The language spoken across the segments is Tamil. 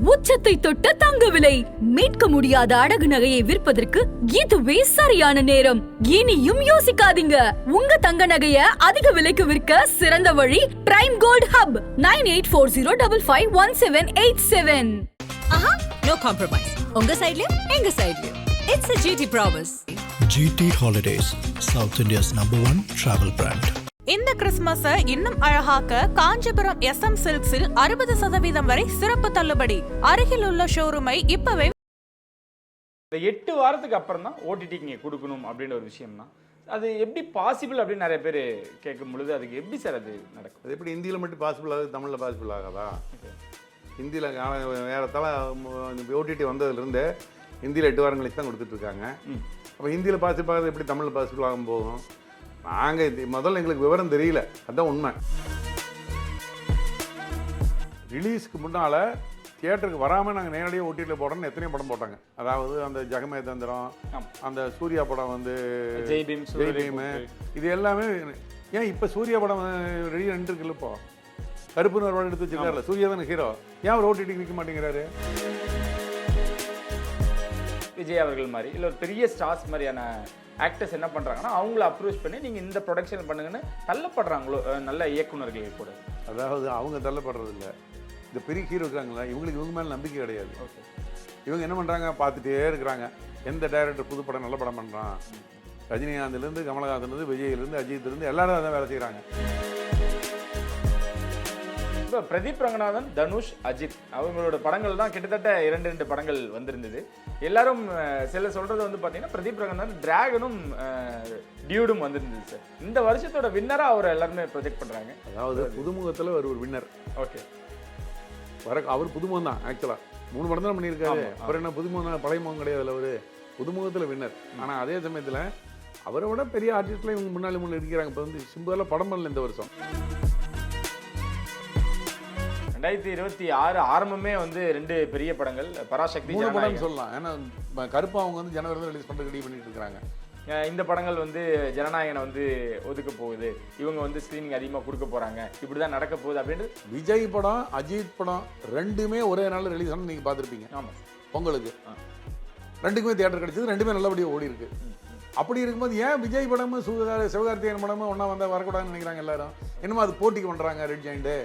உச்சத்தை தொட்ட தங்க விலை. மீட்க முடியாத அடகு நகையை விற்பதற்கு இதுவே சரியான நேரம். இனியும் யோசிக்காதீங்க. உங்க தங்க நகைய அதிக விலைக்கு விற்க சிறந்த வழி prime gold hub 9840551787. No compromise. உங்க சைடுலயும் எங்க சைடுலயும். It's a GT promise. GT Holidays, South India's #1 travel brand. இந்த கிறிஸ்துமஸை இன்னும் அழகாக்க காஞ்சிபுரம் SM சில்க்ஸில் 60% வரை சிறப்பு தள்ளுபடி. அருகில் உள்ள ஷோரூமை இப்பவே. இந்த 8 வாரத்துக்கு அப்புறம் தான் ஓடிடிக்கு நீங்கள் கொடுக்கணும் அப்படின்ற ஒரு விஷயம் தான். அது எப்படி பாசிபிள் அப்படின்னு நிறைய பேர் கேட்கும் பொழுது அதுக்கு எப்படி சார் அது நடக்கும்? அது எப்படி இந்தியில் மட்டும் பாசிபிள் ஆகுது, தமிழில் பாசிபிள் ஆகாதா? ஹிந்தியில் வேறத்தால ஓடிடி வந்ததுலேருந்து ஹிந்தியில் 8 வாரம் கழிச்சு தான் கொடுத்துட்ருக்காங்க. அப்போ ஹிந்தியில் பாசிபிள் ஆகுது எப்படி தமிழில் பாசிபிள் ஆகும் போகும்? நாங்கள் முதல்ல எங்களுக்கு விவரம் தெரியல, அதுதான் உண்மை. ரிலீஸ்க்கு முன்னால் தியேட்டருக்கு வராமல் நாங்கள் நேரடியாக ஓடிடியில் போடுறோன்னு எத்தனையோ படம் போட்டாங்க. அதாவது அந்த ஜெகமே தந்திரம், அந்த சூர்யா படம் வந்து ஜெய்பீம், இது எல்லாமே. ஏன் இப்போ சூர்யா படம் ரெடி இருக்குல்ல, இப்போ கருப்புன்னு ஒரு படம் எடுத்து வச்சுருக்காருல, சூர்யா தானே ஹீரோ, ஏன் அவர் ஓடிடிக்கு நிற்க மாட்டேங்கிறாரு? விஜய் அவர்கள் மாதிரி இல்லை ஒரு பெரிய ஸ்டார்ஸ் மாதிரியான ஆக்டர்ஸ் என்ன பண்ணுறாங்கன்னா அவங்கள அப்ரோச் பண்ணி நீங்கள் இந்த ப்ரொடக்ஷன் பண்ணுங்கன்னு தள்ளப்படுறாங்களோ நல்ல இயக்குநர்கள் கூட. அதாவது அவங்க தள்ளப்படுறது இல்லை, இந்த பெரிய ஹீரோ இருக்காங்களா இவங்களுக்கு இவங்க மேலே நம்பிக்கை கிடையாது. ஓகே, இவங்க என்ன பண்ணுறாங்க, பார்த்துட்டே இருக்கிறாங்க எந்த டைரக்டர் புது படம் நல்ல படம் பண்ணுறான். ரஜினிகாந்த்லேருந்து கமலஹாசன்லேருந்து விஜய்லேருந்து அஜித்லேருந்து எல்லாரும் அதான் வேலை செய்கிறாங்க. இப்போ பிரதீப் ரங்கநாதன், தனுஷ், அஜித் அவங்களோட படங்கள் தான் கிட்டத்தட்ட 2 படங்கள் வந்திருந்தது. எல்லாரும் சில சொல்றது வந்து பார்த்தீங்கன்னா பிரதீப் ரங்கநாதன் டிராகனும் டியூடும் வந்திருந்தது சார். இந்த வருஷத்தோட வின்னராக அவர் எல்லாருமே ப்ரொஜெக்ட் பண்ணுறாங்க. அதாவது புதுமுகத்தில் அவர் ஒரு வின்னர். ஓகே, அவர் புதுமுகம் தான் ஆக்சுவலாக 3 படம் தான் பண்ணியிருக்காரு. அவர் என்ன புதுமுகம், பழைய முகம் கிடையாது, அவர் புதுமுகத்தில் வின்னர். ஆனால் அதே சமயத்தில் அவரை விட பெரிய ஆர்டிஸ்ட்லாம் இவங்க முன்னாடி இருக்கிறாங்க. இப்போ வந்து சிம்புவெல்லாம் படம் பண்ணல இந்த வருஷம். 2026 ஆரம்பமே வந்து 2 பெரிய படங்கள், பராசக்தி, 3 படம் சொல்லலாம். ஏன்னா கருப்பா அவங்க வந்து ஜனவரியில் ரிலீஸ் பண்ணுறது ரெடி பண்ணிட்டு இருக்காங்க. இந்த படங்கள் வந்து ஜனநாயகனை வந்து ஒதுக்க போகுது, இவங்க வந்து ஸ்க்ரீனிங் அதிகமாக கொடுக்க போகிறாங்க, இப்படி தான் நடக்க போகுது அப்படின்ட்டு. விஜய் படம், அஜித் படம் ரெண்டுமே ஒரே நாளில் ரிலீஸ் ஆனால் நீங்கள் பார்த்துருப்பீங்க. ஆமாம், பொங்கலுக்கு 2க்குமே தியேட்டர் கிடச்சிது, 2மே நல்லபடியாக ஓடி இருக்கு. அப்படி இருக்கும்போது ஏன் விஜய் படமும் சிவகார்த்திகேயன் படமும் ஒன்றா வந்தால் வரக்கூடாதுன்னு நினைக்கிறாங்க எல்லாரும்? என்னமோ அது போட்டிக்கு பண்ணுறாங்க ரெட் ஜாயிண்ட்டு.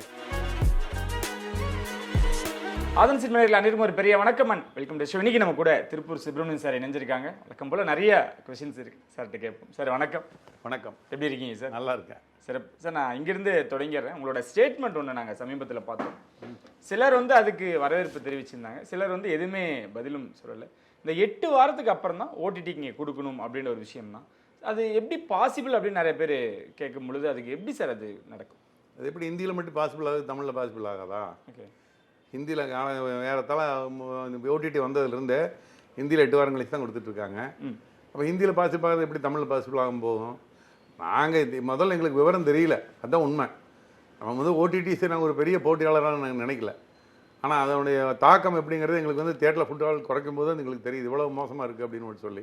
ஆதன் சினிமாவில் அனைவருக்கும் ஒரு பெரிய வணக்கம் அண்ட் வெல்கம் டு ஷோ. இன்னைக்கு நம்ம கூட திருப்பூர் சுப்பிரமணியன் சார் இணைஞ்சிருக்காங்க. வழக்கம் போல் நிறைய கொஸ்டின்ஸ் இருக்கு சார்கிட்ட கேட்போம். சார் வணக்கம். வணக்கம், எப்படி இருக்கீங்க சார்? நல்லா இருக்கேன் சார். சார் நான் இங்கிருந்து தொடங்கிடுறேன். உங்களோட ஸ்டேட்மெண்ட் ஒன்று நாங்கள் சமீபத்தில் பார்த்தோம். சிலர் வந்து அதுக்கு வரவேற்பு தெரிவிச்சிருந்தாங்க, சிலர் வந்து எதுவுமே பதிலும் சொல்லலை. இந்த 8 வாரத்துக்கு அப்புறம் தான் ஓடிடிக்கு நீங்கள் கொடுக்கணும் அப்படின்ற ஒரு விஷயம் தான். அது எப்படி பாசிபிள் அப்படின்னு நிறைய பேர் கேட்கும் பொழுது அதுக்கு எப்படி சார் அது நடக்கும்? அது எப்படி இந்தியில் மட்டும் பாசிபிள் ஆகுது, தமிழில் பாசிபிள் ஆகாதா? ஓகே, ஹிந்தியில் வேறத்தால ஓடிடி வந்ததுலேருந்து ஹிந்தியில் 8 வாரம் கழிச்சு தான் கொடுத்துட்ருக்காங்க. அப்போ ஹிந்தியில் பாசிபிள் ஆகுது எப்படி தமிழில் பாசிபிள் ஆகும் போகும்? நாங்கள் முதல்ல எங்களுக்கு விவரம் தெரியல, அதுதான் உண்மை. நம்ம வந்து ஓடிடிஸை நாங்கள் ஒரு பெரிய போட்டியாளராக நாங்கள் நினைக்கல. ஆனால் அதனுடைய தாக்கம் எப்படிங்கிறது எங்களுக்கு வந்து தியேட்டரில் ஃபுட்பால் குறைக்கும் போது எங்களுக்கு தெரியுது இவ்வளோ மோசமாக இருக்குது அப்படின்னு சொல்லி.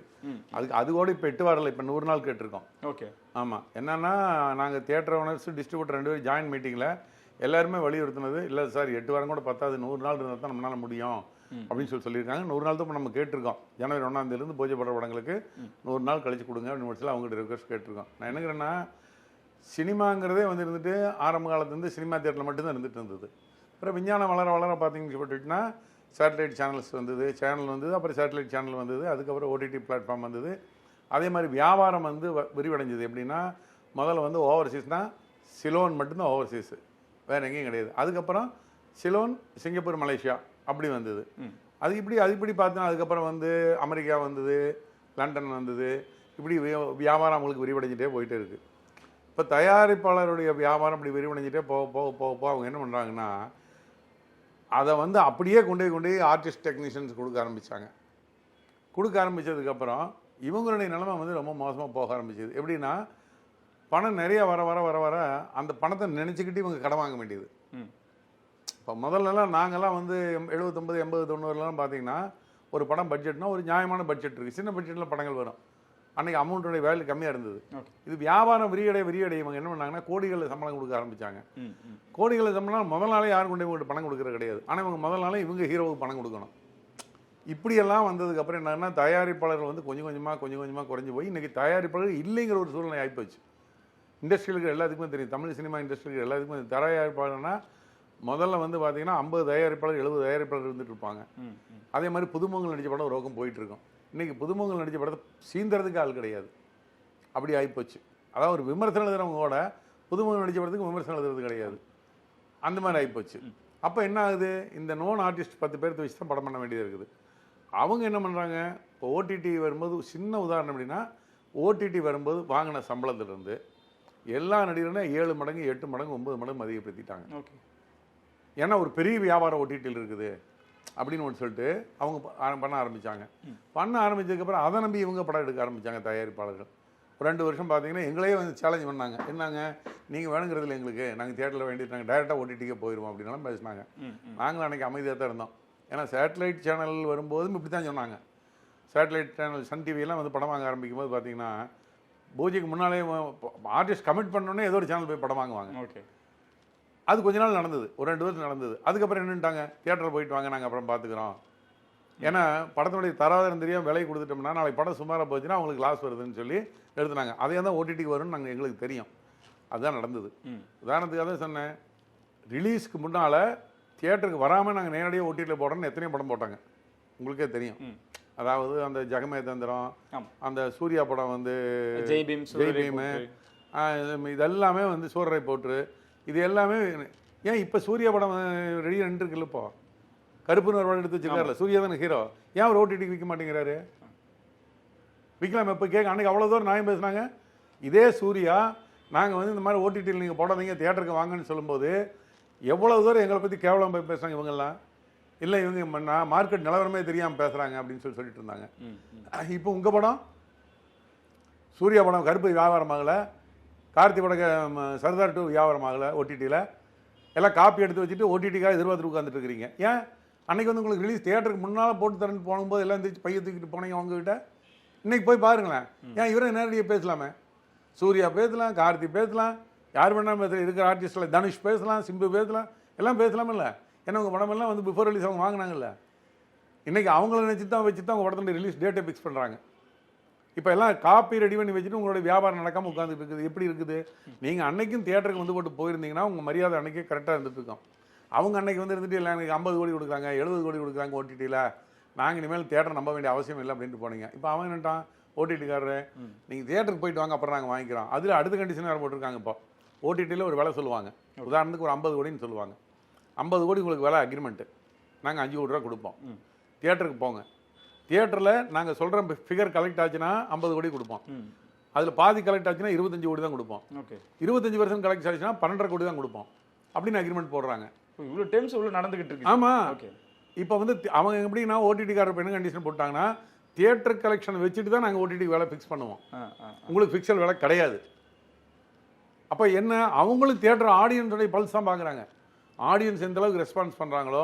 அது கூட இப்போ 8 வாரம் இல்லை, இப்போ 100 நாள் கேட்டிருக்கோம். ஓகே, ஆமாம். என்னென்னா நாங்கள் தியேட்டர் ஓனர்ஸ், டிஸ்ட்ரிபியூட்டர் 2 பேரும் ஜாயின்ட் மீட்டிங்கில் எல்லாருமே வலியுறுத்தினது இல்லை சார், 8 வாரம் கூட பத்தாது, 100 நாள் இருந்தால் தான் நம்மளால் முடியும் அப்படின்னு சொல்லியிருக்காங்க. 100 நாள் தான் இப்போ நம்ம கேட்டிருக்கோம். ஜனவரி 1ஆம் பூஜை படுற படங்களுக்கு 100 நாள் கழிச்சு கொடுங்க அப்படின்னு சொல்லி அவங்ககிட்ட ரிக்வஸ்ட் கேட்டிருக்கோம். நான் என்னங்கிறேன்னா, சினிமாங்கிறதே வந்து இருந்துட்டு ஆரம்ப காலத்துலேருந்து சினிமா தியேட்டரில் மட்டும்தான் இருந்துட்டு இருந்தது. அப்புறம் விஞ்ஞானம் வளர வளர பார்த்தீங்கன்னு சொல்லிட்டுனா சேட்டலைட் சேனல்ஸ் வந்தது, சேனல் வந்தது, அப்புறம் சேட்டலைட் சேனல் வந்தது, அதுக்கப்புறம் ஓடிடி பிளாட்ஃபார்ம் வந்தது. அதே மாதிரி வியாபாரம் வந்து விரிவடைஞ்சது. எப்படின்னா முதல்ல வந்து ஓவர்சீஸ்னால் சிலோன் மட்டும்தான் ஓவர்சீஸு, வேறு எங்கேயும் கிடையாது. அதுக்கப்புறம் சிலோன், சிங்கப்பூர், மலேசியா அப்படி வந்தது. அது இப்படி பார்த்தோன்னா அதுக்கப்புறம் வந்து அமெரிக்கா வந்தது, லண்டன் வந்தது. இப்படி வியாபாரம் அவங்களுக்கு விரிவடைஞ்சிட்டே போயிட்டே இருக்குது. இப்போ தயாரிப்பாளருடைய வியாபாரம் இப்படி விரிவடைஞ்சிட்டே போக போக போக போக அவங்க என்ன பண்ணுறாங்கன்னா, அதை வந்து அப்படியே கொண்டு போய் ஆர்டிஸ்ட் டெக்னீஷியன்ஸ் கொடுக்க ஆரம்பித்தாங்க. கொடுக்க ஆரம்பித்ததுக்கப்புறம் இவங்களுடைய நிலைமை வந்து ரொம்ப மோசமாக போக ஆரம்பிச்சது. எப்படின்னா பணம் நிறைய வர வர வர வர அந்த பணத்தை நினச்சிக்கிட்டு இவங்க கடன் வாங்க வேண்டியது. இப்போ முதல்லலாம் நாங்கள்லாம் வந்து 79, 80, 90லாம் பார்த்தீங்கன்னா ஒரு படம் பட்ஜெட்னா ஒரு நியாயமான பட்ஜெட் இருக்குது. சின்ன பட்ஜெட்டில் படங்கள் வரும். அன்னைக்கு அமௌண்ட்டோடைய வேல்யூ கம்மியாக இருந்தது. Okay. இது வியாபாரம் விரியடைய இவங்க என்ன பண்ணாங்கன்னா கோடிகளில் சம்பளம் கொடுக்க ஆரம்பிச்சாங்க. கோடிகளில் சம்பளம் முதல் நாளே யாரும் கொண்டு இவங்ககிட்ட பணம் கொடுக்குறது கிடையாது. ஆனால் இவங்க முதல் நாளே இவங்க ஹீரோவுக்கு பணம் கொடுக்கணும். இப்படியெல்லாம் வந்ததுக்கப்புறம் என்னன்னா தயாரிப்பாளர்கள் வந்து கொஞ்சம் கொஞ்சமாக குறைஞ்சி போய் இன்றைக்கி தயாரிப்பாளர்கள் இல்லைங்கிற ஒரு சூழ்நிலை ஆகிப்போச்சு. இண்டஸ்ட்ரிகளுக்கு எல்லாத்துக்குமே தெரியும், தமிழ் சினிமா இண்டஸ்ட்ரிக்கு எல்லாத்துக்குமே தயாரிப்பாளர்னா முதல்ல வந்து பார்த்தீங்கன்னா 50 தயாரிப்பாளர் 70 தயாரிப்பாளர் இருந்துட்டு இருப்பாங்க. அதே மாதிரி புதுமுகங்கள் நடித்த படம் ஒரு ரோக்கம் போயிட்டு இருக்கும். இன்றைக்கி புதுமுகங்கள் நடித்த படத்தை சீந்தறதுக்கு ஆள் கிடையாது. அப்படி ஆகிப்போச்சு. அதாவது ஒரு விமர்சனம் எழுதுறவங்க கூட புதுமுகங்கள் நடித்த படத்துக்கு விமர்சனம் எழுதுறது கிடையாது. அந்த மாதிரி ஆகிப்போச்சு. அப்போ என்ன ஆகுது, இந்த நோன் ஆர்டிஸ்ட் 10 பேர்த்து வச்சு தான் படம் பண்ண வேண்டியது இருக்குது. அவங்க என்ன பண்ணுறாங்க, இப்போ ஓடிடி வரும்போது சின்ன உதாரணம் அப்படின்னா, ஓடிடி வரும்போது வாங்கின சம்பளத்திலிருந்து எல்லா நடிகருமே 7 மடங்கு 8 மடங்கு 9 மடங்கு அதிகப்படுத்திட்டாங்க. ஓகே. ஏன்னா ஒரு பெரிய வியாபாரம் ஓடிடியில் இருக்குது அப்படின்னு ஒன்று சொல்லிட்டு அவங்க பண்ண ஆரம்பித்தாங்க. பண்ண ஆரம்பித்ததுக்கப்புறம் அதை நம்பி இவங்க படம் எடுக்க ஆரம்பித்தாங்க தயாரிப்பாளர்கள். ஒரு 2 வருஷம் பார்த்தீங்கன்னா எங்களே வந்து சேலஞ்ச் பண்ணாங்க. என்னங்க நீங்கள் வேணுங்கிறதுல எங்களுக்கு நாங்கள் தியேட்டரில் வேண்டிட்டு நாங்கள் டேரெக்டாக ஓடிடிக்கே போயிடுவோம் அப்படின்னாலும் பேசினாங்க. நாங்களும் அன்றைக்கி அமைதியாக தான் இருந்தோம். ஏன்னா சேட்டலைட் சேனல் வரும்போதும் இப்படி தான் சொன்னாங்க. சேட்டலைட் சேனல் சன் டிவியெல்லாம் வந்து படம் வாங்க ஆரம்பிக்கும் போது பார்த்தீங்கன்னா பூஜைக்கு முன்னாலே ஆர்டிஸ்ட் கமிட் பண்ணோன்னே ஏதோ ஒரு சேனல் போய் படம் வாங்குவாங்க. ஓகே. அது கொஞ்ச நாள் நடந்தது, ஒரு 2 வருஷம் நடந்தது. அதுக்கப்புறம் என்னட்டாங்க, தியேட்டரில் போயிட்டு வாங்க நாங்கள் அப்புறம் பார்த்துக்குறோம். ஏன்னா படத்தினுடைய தராதரம் தெரியாமல் விலை கொடுத்துட்டோம்னா நாளைக்கு படம் சுமாராக போச்சுன்னா அவங்களுக்கு லாஸ் வருதுன்னு சொல்லி எடுத்துனாங்க. அதே தான் ஓடிடிக்கு வரும்னு நாங்கள் எங்களுக்கு தெரியும். அதுதான் நடந்தது. உதாரணத்துக்காக தான் சொன்னேன், ரிலீஸ்க்கு முன்னால் தியேட்டருக்கு வராமல் நாங்கள் நேரடியாக ஓடிடியில் போடுறோன்னு எத்தனையோ படம் போட்டாங்க, உங்களுக்கே தெரியும். அதாவது அந்த ஜெகமே தந்திரம், அந்த சூர்யா படம் வந்து ஜெய்பீம், இதெல்லாமே வந்து சூரரை போட்டு இது எல்லாமே. ஏன் இப்போ சூர்யா படம் ரெடியாக நின்றுருக்குல்ல, இப்போ கருப்புன்னு ஒரு படம் எடுத்து வச்சுருக்காருல, சூர்யா தானே ஹீரோ, ஏன் அவர் ஓடிடிக்கு விற்க மாட்டேங்கிறாரு? விற்கலாம். இப்போ கேட்க அன்றைக்கி அவ்வளோ தூரம் நியாயம் பேசுனாங்க. இதே சூர்யா நாங்கள் வந்து இந்த மாதிரி ஓடிடியில் நீங்கள் போடாதீங்க தியேட்டருக்கு வாங்கன்னு சொல்லும்போது எவ்வளோ தூரம் எங்களை பற்றி கேவலம் போய் பேசுகிறாங்க இவங்கெல்லாம். இல்லை இவங்க நான் மார்க்கெட் நிலவரமே தெரியாமல் பேசுகிறாங்க அப்படின்னு சொல்லிட்டு இருந்தாங்க. இப்போ உங்கள் படம் சூர்யா படம் கருப்பு வியாபாரம் ஆகலை, கார்த்தி படம் சர்தார் 2 வியாபாரம் ஆகலை, ஓடிடியில் எல்லாம் காப்பி எடுத்து வச்சுட்டு ஓடிடிக்காக எதிர்பார்த்துட்டு உட்காந்துட்டு இருக்கிறீங்க. ஏன் அன்றைக்கி வந்து உங்களுக்கு ரிலீஸ் தியேட்டருக்கு முன்னால் போட்டு தரேன்னு போகும்போது எல்லாம் தெரிஞ்சு பையை தூக்கிட்டு போனீங்க அவங்ககிட்ட. இன்றைக்கி போய் பாருங்களேன், ஏன் இவரை நேரடியாக பேசலாமே, சூர்யா பேசலாம், கார்த்தி பேசலாம், யார் வேணாலும் பேசலாம், இருக்கிற ஆர்டிஸ்டில் தனுஷ் பேசலாம், சிம்பு பேசலாம், எல்லாம் பேசலாமே. இல்லை ஏன்னா உங்கள் படமெல்லாம் வந்து பிஃபோர் ரிலீஸ் அவங்க வாங்கினாங்கல்ல. இன்றைக்கி அவங்கள நினச்சி தான் வச்சு தான் உங்கள் படத்தில் ரிலீஸ் டேட்டை ஃபிக்ஸ் பண்ணுறாங்க. இப்போ எல்லாம் காப்பி ரெடி பண்ணி வச்சுட்டு உங்களுடைய வியாபாரம் நடக்காமல் உட்காந்துட்டு இருக்குது. எப்படி இருக்குது? நீங்கள் அன்னைக்கும் தியேட்டருக்கு வந்து போட்டு போயிருந்தீங்கன்னா உங்கள் மரியாதை அன்றைக்கே கரெக்டாக இருந்துட்டு இருக்கோம். அவங்க அன்றைக்கி வந்து இருந்துட்டு இல்லை எனக்கு 50 கோடி கொடுக்குறாங்க 70 கோடி கொடுக்குறாங்க ஓடிடியில், நாங்கள் இனிமேல் தியேட்டர் நம்ப வேண்டிய அவசியம் இல்லை அப்படின்ட்டு போனீங்க. இப்போ அவன் என்னட்டான், ஓடிடிக்காரரு நீங்கள் தியேட்டருக்கு போயிட்டு வாங்க அப்புறம் நாங்கள் வாங்கிக்கிறோம். அதில் அடுத்த கண்டிஷன் வேறு போட்டிருக்காங்க. இப்போ ஓடிடியில் ஒரு விலை சொல்லுவாங்க, உதாரணத்துக்கு ஒரு 50 கோடின்னு சொல்லுவாங்க. 50 கோடி உங்களுக்கு விலை அக்ரிமெண்ட்டு, நாங்கள் 5 கோடி ரூபா கொடுப்போம். தியேட்டருக்கு போங்க, தியேட்டரில் நாங்கள் சொல்கிற ஃபிகர் கலெக்ட் ஆச்சுன்னா 50 கோடி கொடுப்போம். அதில் பாதி கலெக்ட் ஆச்சுன்னா 25 கோடி தான் கொடுப்போம். ஓகே, 25% கலெக்ட் ஆச்சுன்னா 12.5 கோடி தான் கொடுப்போம் அப்படின்னு அக்ரிமெண்ட் போடுறாங்க. இவ்வளோ டேர்ம்ஸ் இவ்வளோ நடந்துகிட்டு இருக்கு. ஆமாம். ஓகே, இப்போ வந்து அவங்க எப்படின்னா ஓடிடிக்காரர் என்ன கண்டிஷன் போட்டாங்கன்னா தியேட்டர் கலெக்ஷன் வச்சுட்டு தான் நாங்கள் ஓடிடி வேலை ஃபிக்ஸ் பண்ணுவோம், உங்களுக்கு ஃபிக்ஸல் வேலை கிடையாது. அப்போ என்ன, அவங்களும் தியேட்டர் ஆடியன்ஸோடைய பல்ஸ் தான் பார்க்குறாங்க. ஆடியன்ஸ் எந்த அளவுக்கு ரெஸ்பான்ஸ் பண்ணுறாங்களோ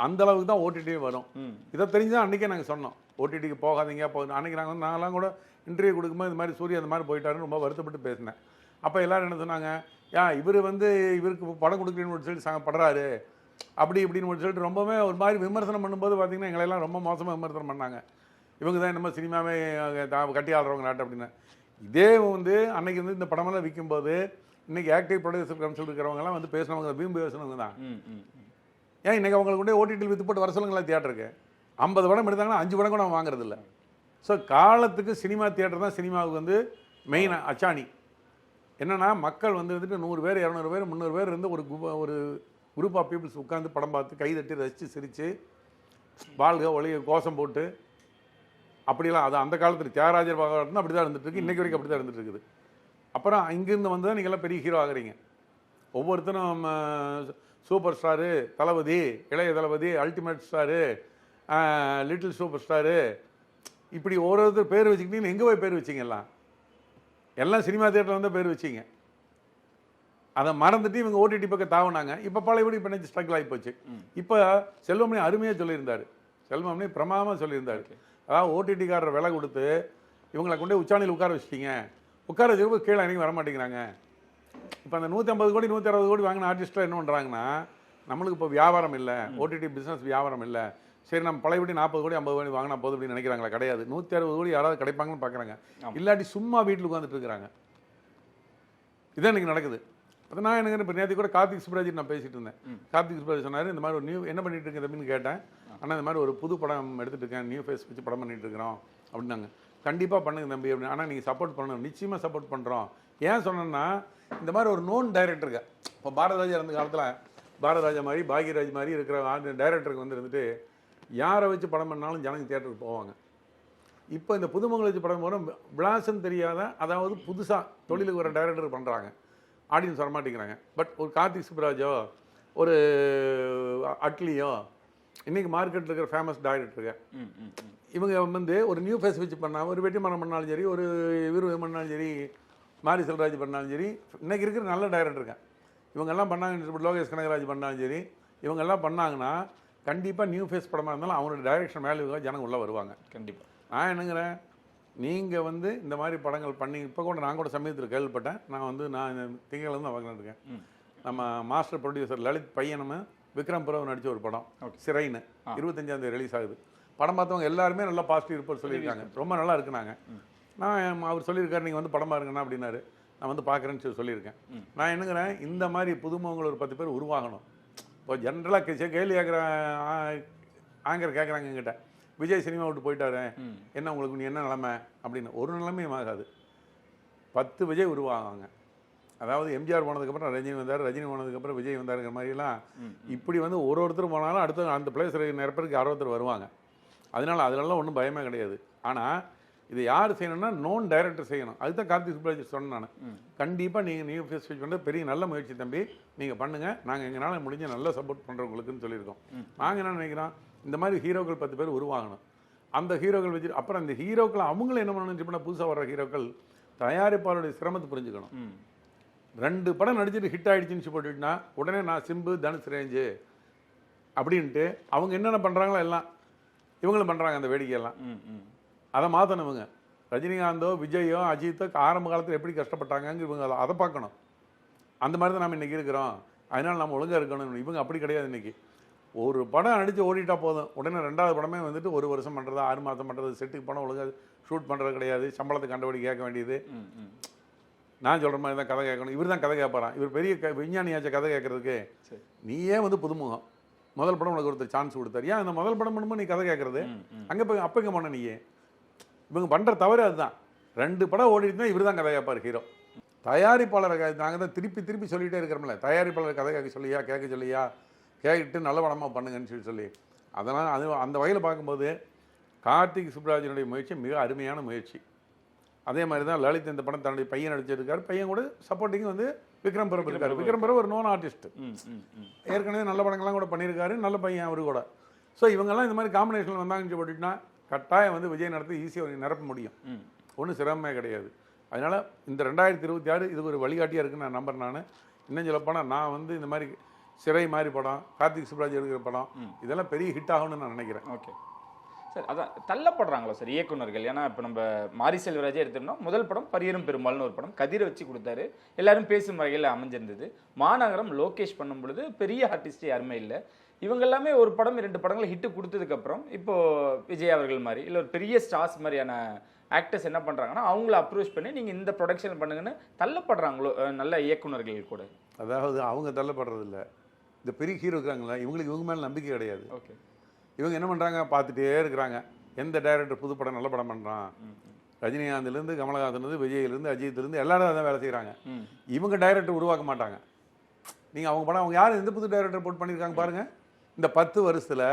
அந்த அளவுக்கு தான் ஓடிடியும் வரும். இதை தெரிஞ்சு தான் அன்றைக்கே நாங்கள் சொன்னோம் ஓடிடிக்கு போகாதீங்க அன்றைக்கி நாங்கள் வந்து நாங்களாம் கூட இன்டர்வியூ கொடுக்கும்போது இது மாதிரி சூர்யா அந்த மாதிரி போயிட்டாருன்னு ரொம்ப வருத்தப்பட்டு பேசினேன். அப்போ எல்லோரும் என்ன சொன்னாங்க, இவர் வந்து இவருக்கு படம் கொடுக்குறேன்னு சொல்லி படுறாரு அப்படி இப்படின்னு சொல்லிட்டு ரொம்பவே ஒரு மாதிரி விமர்சனம் பண்ணும்போது பார்த்தீங்கன்னா எங்களெல்லாம் ரொம்ப மோசமாக விமர்சனம் பண்ணாங்க. இவங்க தான் நம்ம சினிமாவே கட்டி ஆடுறவங்க நாட்டு அப்படின்னு. இதே வந்து அன்னைக்கு வந்து இந்த படமெல்லாம் விற்கும்போது இன்னைக்கு ஆக்டிவ் ப்ரொடியூசர் கவுன்சில் இருக்கிறவங்கலாம் வந்து பேசினவங்க வீம்பு பேசினவங்க தான். ஏன் இன்னைக்கு அவங்களுக்கு கொண்டே ஓடிடியில் வித்து போட்டு வர சொல்லுங்களா தியேட்டருக்கு? 50 படம் எடுத்தாங்கன்னா 5 படம் கூட அவன் வாங்குறது இல்லை. ஸோ காலத்துக்கு சினிமா தியேட்டர் தான் சினிமாவுக்கு வந்து மெயின் அச்சாணி. என்னென்னா மக்கள் வந்துட்டு 100 பேர் 200 பேர் 300 பேர் இருந்து ஒரு குரூப் ஆஃப் பீப்புள்ஸ் உட்காந்து படம் பார்த்து கை தட்டி ரசித்து சிரித்து வாழ்க ஒளிய கோஷம் போட்டு அப்படிலாம் அது அந்த காலத்தில் தியாகராஜர் பாகவதம் அப்படி தான் இருந்துட்டு இருக்கு, இன்றைக்கு வரைக்கும் அப்படி தான் இருந்துட்டு இருக்குது. அப்புறம் இங்கேருந்து வந்து தான் நீங்கள்லாம் பெரிய ஹீரோ ஆகுறீங்க. ஒவ்வொருத்தரும் சூப்பர் ஸ்டாரு தளபதி, இளைய தளபதி, ultimate star, little super star, இப்படி ஒவ்வொருத்தர் பேர் வச்சுக்கிட்டீங்கன்னு எங்கே போய் பேர் வச்சிங்க? எல்லாம் சினிமா தியேட்டரில் வந்து பேர் வச்சிங்க. அதை மறந்துட்டு இவங்க ஓடிடி பக்கம் தாவினாங்க. இப்போ பழையபடி இப்போ நினச்சி ஸ்ட்ரகிள் ஆகி போச்சு. இப்போ செல்வமணி அருமையாக சொல்லியிருந்தார், செல்வமணி பிரமாதமாக சொல்லியிருந்தார். அதாவது ஓடிடிக்காரர் விலை கொடுத்து இவங்களை கொண்டு போய் உச்சாணியில் உட்கார வச்சிட்டீங்க, உட்கார வச்சுட்டு கீழே இறங்கி வர மாட்டேங்கிறாங்க. இப்போ அந்த 150 கோடி 160 கோடி வாங்கின ஆர்டிஸ்ட்லாம் என்ன பண்ணுறாங்கன்னா, நம்மளுக்கு இப்போ வியாபாரம் இல்லை, ஓடிடி பிஸ்னஸ் வியாபாரம் இல்லை, சரி நம்ம பழையபடி 40 கோடி 50 கோடி வாங்கினா போதும் அப்படின்னு நினைக்கிறாங்களா? கிடையாது. 160 கோடி யாராவது கிடைப்பாங்கன்னு பார்க்குறாங்க. இல்லாட்டி சும்மா வீட்டில் உட்காந்துட்டு இருக்கிறாங்க. இதான் இன்னைக்கு நடக்குது. அது நான் எனக்கு இப்போ நேற்று கூட கார்த்திக் சுப்ராஜ் நான் பேசிட்டு இருந்தேன். கார்த்திக் சுப்ராஜ் சொன்னார், இந்த மாதிரி ஒரு நியூ என்ன பண்ணிட்டு இருக்கேன் அப்படின்னு கேட்டேன். ஆனால் இந்த மாதிரி ஒரு புது படம் எடுத்துட்டு இருக்கேன், நியூ ஃபேஸ் வச்சு படம் பண்ணிட்டு இருக்கிறோம் அப்படின்னாங்க. கண்டிப்பாக பண்ணுங்க தம்பி அப்படின்னு. ஆனால் நீங்கள் சப்போர்ட் பண்ணணும், நிச்சயமாக சப்போர்ட் பண்ணுறோம். ஏன் சொன்னேன்னா, இந்த மாதிரி ஒரு நோன் டைரக்டருக்கு, இப்போ பாரதராஜா இருந்த காலத்தில் பாரதராஜா மாதிரி பாக்யராஜ் மாதிரி இருக்கிற டைரக்டருக்கு வந்து இருந்துட்டு யாரை வச்சு படம் பண்ணாலும் ஜனங்க தியேட்டருக்கு போவாங்க. இப்போ இந்த புதுமங்களை வச்சு படம் போகிறோம், விளாசம் தெரியாத, அதாவது புதுசாக தொழிலுக்கு வர டைரக்டர் பண்ணுறாங்க, ஆடியன்ஸ் வரமாட்டேங்கிறாங்க. பட் ஒரு கார்த்திக் சுப்ராஜோ ஒரு அட்லியோ இன்றைக்கி மார்க்கெட்டில் இருக்கிற ஃபேமஸ் டைரக்டருங்க, இவங்க வந்து ஒரு நியூ ஃபேஸ் வச்சு பண்ணால், ஒரு வெற்றி மரம் பண்ணாலும் சரி, ஒரு வீர பண்ணாலும் சரி, மாரி செல்வராஜ் பண்ணாலும் சரி, இன்றைக்கி இருக்கிற நல்ல டைரக்டருங்க இவங்கெல்லாம் பண்ணாங்க. லோகேஷ் கனகராஜ் பண்ணாலும் சரி, இவங்கெல்லாம் பண்ணாங்கன்னா கண்டிப்பாக நியூ ஃபேஸ் படமாக இருந்தாலும் அவங்களோட டைரக்ஷன் மேலே ஜனங்க உள்ளே வருவாங்க. கண்டிப்பாக. நான் என்னங்கிறேன், நீங்கள் வந்து இந்த மாதிரி படங்கள் பண்ணி, இப்போ கூட நான் கூட சமயத்தில் கேள்விப்பட்டேன். நான் திங்கள்லேருந்து வாங்கிட்டு இருக்கேன். நம்ம மாஸ்டர் ப்ரொடியூசர் லலித் பையனும் விக்ரம் புரவ் நடித்த ஒரு படம் சிறைன்னு 25ஆம் தேதி ரிலீஸ் ஆகுது. படம் பார்த்தவங்க எல்லாருமே நல்லா பாசிட்டிவ் ரிப்போர்ட் சொல்லியிருக்காங்க, ரொம்ப நல்லா இருக்குனாங்க. நான் அவர் சொல்லியிருக்காரு, நீங்கள் வந்து படம் பாருங்கண்ணா அப்படின்னாரு. நான் வந்து பார்க்குறேன்னு சொல்லியிருக்கேன். நான் என்னங்கிறேன், இந்த மாதிரி புதுமுகங்கள் ஒரு 10 பேர் உருவாகணும். இப்போ ஜென்ரலாக கேள்வி கேட்குற ஆங்கர் கேட்குறாங்க என்கிட்ட, விஜய் சினிமா விட்டு போயிட்டாரு, என்ன உங்களுக்கு நீ என்ன நிலைமை அப்படின்னு. ஒரு நிலைமையும் ஆகாது. 10 விஜய் உருவாங்க. அதாவது எம்ஜிஆர் போனதுக்கப்புறம் ரஜினி வந்தார், ரஜினி போனதுக்கப்புறம் விஜய் வந்தாருங்கிற மாதிரிலாம் இப்படி வந்து ஒருத்தர் போனாலும் அடுத்த அந்த பிளேஸ் நிரப்பருக்கு 60 வருவாங்க. அதனால ஒன்றும் பயமே கிடையாது. ஆனால் இது யார் செய்யணும்னா நோன் டைரக்டர் செய்யணும். அதுதான் கார்த்திக் சுப்ராஜ் சொன்னேன் நான். கண்டிப்பாக நீங்கள் நியூ ஃபேஸ் பண்ணுறது பெரிய நல்ல முயற்சி தம்பி, நீங்கள் பண்ணுங்கள், நாங்கள் எங்களால் முடிஞ்ச நல்ல சப்போர்ட் பண்ணுறவங்களுக்குன்னு சொல்லியிருக்கோம். நாங்கள் என்ன நினைக்கிறோம், இந்த மாதிரி ஹீரோக்கள் 10 பேர் உருவாகணும். அந்த ஹீரோக்கள் வச்சு அப்புறம் அந்த ஹீரோக்கள் அவங்களும் என்ன பண்ணணும், புதுசாக வர்ற ஹீரோக்கள் தயாரிப்பாளருடைய சிரமத்தை புரிஞ்சுக்கணும். 2 படம் நடிச்சுட்டு ஹிட் ஆகிடுச்சின்னு போட்டுட்டுனா உடனே நான் சிம்பு தனுஷ் ரேஞ்சு அப்படின்ட்டு அவங்க என்னென்ன பண்ணுறாங்களோ எல்லாம் இவங்களும் பண்ணுறாங்க. அந்த வேடிக்கையெல்லாம் அதை மாற்றணும். இவங்க ரஜினிகாந்தோ விஜயோ அஜித்தோ ஆரம்ப காலத்தில் எப்படி கஷ்டப்பட்டாங்க இவங்க அதை பார்க்கணும். அந்த மாதிரி தான் நம்ம இன்றைக்கி இருக்கிறோம். அதனால் நம்ம ஒழுங்காக இருக்கணும். இவங்க அப்படி கிடையாது. இன்றைக்கி ஒரு படம் நடித்து ஓடிட்டா போதும், உடனே 2வது படமே வந்துட்டு 1 வருஷம் பண்ணுறது, 6 மாதம் பண்ணுறது, செட்டுக்கு படம் ஒழுங்காக ஷூட் பண்ணுறது கிடையாது, சம்பளத்தை கண்டபடி கேட்க வேண்டியது. நான் சொல்கிற மாதிரி தான் கதை கேட்கணும். இவர் தான் கதை கேட்பாரான். இவர் பெரிய விஞ்ஞானியாச்ச கதை கேட்கறதுக்கு. நீயே வந்து புதுமுகம், முதல் படம் உனக்கு ஒருத்தர் சான்ஸ் கொடுத்தாரு, ஏன் அந்த முதல் படம் பண்ணும்போது நீ கதை கேட்கறது? அங்கே போய் அப்போ இங்கே போன நீயே. இவங்க பண்ணுற தவறு அதுதான். 2 படம் ஓடிட்டு தான் இவர் தான் கதை கேட்பார் ஹீரோ. தயாரிப்பாளரை நாங்கள் தான் திருப்பி சொல்லிகிட்டே இருக்கிறோம்ல, தயாரிப்பாளர் கதை கேட்க சொல்லியா கேட்டு நல்ல படமாக பண்ணுங்கன்னு சொல்லி. அதனால் அந்த வகையில் பார்க்கும்போது கார்த்திக் சுப்ராஜனுடைய முயற்சி மிக அருமையான முயற்சி. அதே மாதிரி தான் லலித் இந்த படம் தன்னுடைய பையன் நடிச்சிருக்காரு. பையன் கூட சப்போர்ட்டிங் வந்து விக்ரம் பிரபு இருக்காரு. விக்ரம் பிரபு ஒரு நோன் ஆர்டிஸ்ட், ஏற்கனவே நல்ல படங்கள்லாம் கூட பண்ணியிருக்காரு, நல்ல பையன் அவரு கூட. ஸோ இவங்கெல்லாம் இந்த மாதிரி காம்பினேஷன் வந்தாங்கன்னு போட்டுட்டுனா கட்டாயம் வந்து விஜய் நடத்தி ஈஸியாக நிரப்ப முடியும். ஒன்றும் சிரமமே கிடையாது. அதனால் இந்த 2026 இது ஒரு வழிகாட்டியாக இருக்குன்னு நான் நம்புறேன். நான் இன்னும் சொல்லப்போனால் நான் வந்து இந்த மாதிரி சிறை மாதிரி படம், கார்த்திக் சுப்ராஜ் எடுக்கிற படம், இதெல்லாம் பெரிய ஹிட் ஆகும்னு நான் நினைக்கிறேன். ஓகே சார், அதான் தள்ளப்படுறாங்களோ சார் இயக்குநர்கள்? ஏன்னா இப்போ நம்ம மாரி செல்வராஜே எடுத்துட்டோம், முதல் படம் பரியரும் பெருமாள்னு ஒரு படம் கதிரை வச்சு கொடுத்தாரு, எல்லாரும் பேசும் வகையில் அமைஞ்சிருந்தது. மாநகரம் லோகேஷ் பண்ணும் பொழுது பெரிய ஆர்டிஸ்ட் யாருமே இல்லை. இவங்க எல்லாமே ஒரு படம் 2 படங்களை ஹிட்டு கொடுத்ததுக்கப்புறம் இப்போ விஜய் அவர்கள் மாதிரி இல்லை ஒரு பெரிய ஸ்டார்ஸ் மாதிரியான ஆக்டர்ஸ் என்ன பண்ணுறாங்கன்னா அவங்கள அப்ரோச் பண்ணி நீங்கள் இந்த ப்ரொடக்ஷன் பண்ணுங்கன்னு தள்ளப்படுறாங்களோ நல்ல இயக்குநர்கள் கூட? அதாவது அவங்க தள்ளப்படுறது இல்லை, இந்த பெரிய ஹீரோ இருக்கிறாங்களா இவங்களுக்கு இவங்க மேலே நம்பிக்கை கிடையாது. ஓகே, இவங்க என்ன பண்ணுறாங்க, பார்த்துட்டே இருக்கிறாங்க எந்த டைரக்டர் புது படம் நல்ல படம் பண்ணுறான். ரஜினிகாந்த்லேருந்து கமலஹாசன்லேருந்து விஜயிலேருந்து அஜித்லேருந்து எல்லாரும் அதான் வேலை செய்கிறாங்க. இவங்க டைரக்டர் உருவாக்க மாட்டாங்க. நீங்கள் அவங்க படம் அவங்க யார் எந்த புது டைரக்டர் போட்டு பண்ணியிருக்காங்க பாருங்கள். இந்த 10 வருஷத்தில்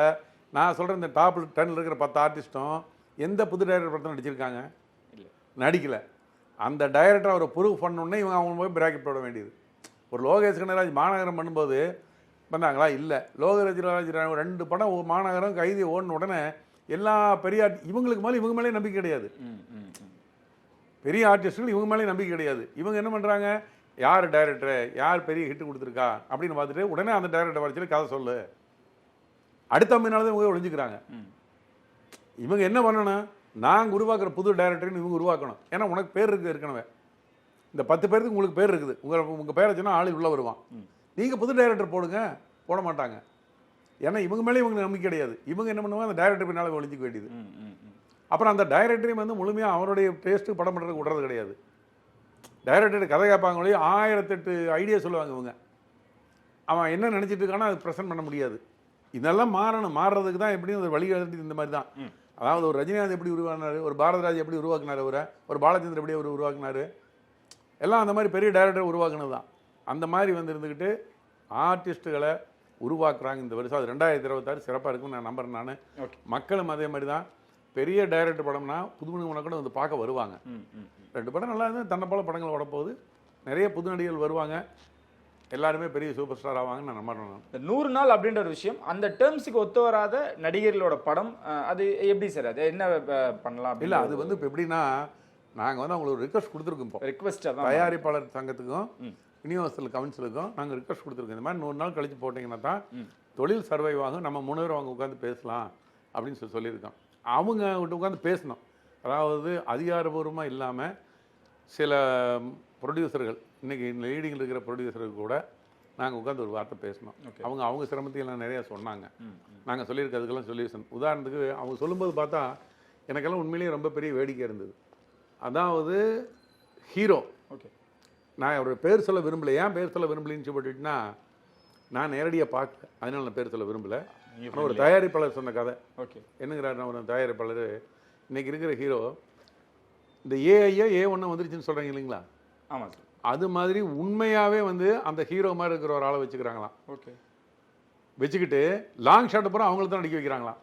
நான் சொல்கிறேன், இந்த டாப் 10 இருக்கிற 10 ஆர்டிஸ்ட்டும் எந்த புது டைரக்டர் படத்தை நடிச்சிருக்காங்க? இல்லை, நடிக்கலை. அந்த டைரக்டர் அவரை ப்ரூவ் பண்ணணுன்னே இவங்க அவங்க போய் பிராக்கெட் போட வேண்டியது. ஒரு லோகேஷ் கனகராஜ் மாநகரம் பண்ணும்போது பண்ணாங்களா? இல்லை. லோகராஜ் 2 படம் மாநகரம் கைதி ஓடின உடனே எல்லா பெரிய இவங்களுக்கு மேலே இவங்க மேலே நம்பிக்கை கிடையாது. பெரிய ஆர்டிஸ்ட்டுகள் இவங்க மேலே நம்பிக்கை கிடையாது. இவங்க என்ன பண்ணுறாங்க, யார் டைரக்டரு, யார் பெரிய ஹிட்டு கொடுத்துருக்கா அப்படின்னு பார்த்துட்டு உடனே அந்த டைரக்டர் வரைச்சு கதை சொல்லு, அடுத்த மீனால தான் இவங்க ஒழிஞ்சுக்கிறாங்க. இவங்க என்ன பண்ணணும், நாங்கள் உருவாக்குற புது டைரக்டர்னு இவங்க உருவாக்கணும். ஏன்னா உனக்கு பேர் இருக்குது ஏற்கனவே. இந்த 10 பேருக்கு உங்களுக்கு பேர் இருக்குது. உங்கள் பேரை சொன்னால் ஆள் உள்ளே வருவான். நீங்கள் புது டைரக்டர் போடுங்க, போட மாட்டாங்க. ஏன்னா இவங்க மேலே இவங்க நம்பிக்கை கிடையாது. இவங்க என்ன பண்ணுவாங்க, அந்த டைரக்டர் பின்னால் ஒழிஞ்சிக்க வேண்டியது. அப்புறம் அந்த டைரக்டரையும் வந்து முழுமையாக அவருடைய டேஸ்ட்டு படம் பண்ணுறதுக்கு விடுறது கிடையாது. டைரக்டர் கதை கேட்பாங்க ஒழிய 1008 ஐடியா சொல்லுவாங்க இவங்க. அவன் என்ன நினச்சிட்டு இருக்கானோ அது ப்ரெசென்ட் பண்ண முடியாது. இதெல்லாம் மாறணும். மாறுறதுக்கு தான் எப்படியும் ஒரு வழி இந்த மாதிரி தான். அதாவது ஒரு ரஜினிகாந்த் எப்படி உருவாக்கினார், ஒரு பாரதராஜ் எப்படி உருவாக்குனார், ஒரு பாலச்சந்திரன் எப்படி அவர் உருவாக்குனார், எல்லாம் அந்த மாதிரி பெரிய டைரக்டர் உருவாக்குனது தான். அந்த மாதிரி வந்து இருந்துக்கிட்டு ஆர்டிஸ்ட்டுகளை உருவாக்குறாங்க இந்த வருஷம். அது 2026 சிறப்பாக இருக்குன்னு நான் நம்புறேன். நான் மக்களும் அதே மாதிரி தான். பெரிய டைரக்டர் படம்னா புதுமுகங்களை கூட வந்து பார்க்க வருவாங்க. 2 படம் நல்லா இருந்தால் தன்னை போல படங்கள் வரப்போகுது. நிறைய புது நடிகர்கள் வருவாங்க. எல்லாருமே பெரிய சூப்பர் ஸ்டார் ஆவாங்கன்னு நான் நம்புறேன். இந்த 100 நாள் அப்படின்ற ஒரு விஷயம், அந்த டேர்ம்ஸுக்கு ஒத்து வராத நடிகர்களோட படம், அது எப்படி சார், அது என்ன பண்ணலாம்? இல்லை, அது வந்து இப்போ எப்படின்னா, நாங்கள் வந்து அவங்களுக்கு ஒரு ரிக்வஸ்ட் கொடுத்துருக்கோம். இப்போ ரிக்வஸ்ட்டாக தயாரிப்பாளர் சங்கத்துக்கும் யூனிவர்சல் கவுன்சிலுக்கும் நாங்கள் ரிக்வஸ்ட் கொடுத்துருக்கோம். இந்த மாதிரி 100 நாள் கழிச்சு போட்டிங்கன்னா தான் தொழில் சர்வைவ் ஆகும், நம்ம முன்னேறும், அவங்க உட்காந்து பேசலாம் அப்படின்னு சொல்லியிருக்கோம். அவங்க உட்காந்து பேசணும். அதாவது அதிகாரபூர்வமாக இல்லாமல் சில ப்ரொடியூசர்கள், இன்றைக்கி லீடிங்கில் இருக்கிற ப்ரொடியூசர்கள் கூட நாங்கள் உட்காந்து ஒரு வார்த்தை பேசணும். அவங்க சிரமத்தையெல்லாம் நிறையா சொன்னாங்க. நாங்கள் சொல்லியிருக்கிறதுக்கெல்லாம் சொல்யூஷன். உதாரணத்துக்கு அவங்க சொல்லும்போது பார்த்தா எனக்கெல்லாம் உண்மையிலேயே ரொம்ப பெரிய வேடிக்கை இருந்தது. அதாவது ஹீரோ, ஓகே, நான் அவரோட பேர் சொல்ல விரும்பலை. ஏன் பேர் சொல்ல விரும்பலின்னு சொல்லிட்டுனா, நான் நேரடியாக பார்க்கல, அதனால நான் பேர் சொல்ல விரும்பலை. ஒரு தயாரிப்பாளர் சொன்ன கதை. ஓகே, என்னங்கிறார், நான் ஒரு தயாரிப்பாளர், இன்றைக்கி இருக்கிற ஹீரோ இந்த ஏஐயோ A1 வந்துருச்சுன்னு சொல்கிறாங்க இல்லைங்களா? ஆமாம் சார். அது மாதிரி உண்மையாகவே வந்து அந்த ஹீரோ மாதிரி இருக்கிற ஒரு ஆளை வச்சுக்கிறாங்களாம். ஓகே, வச்சுக்கிட்டு லாங் ஷாட் அப்புறம் அவங்கள தான் நடிக்க வைக்கிறாங்களாம்.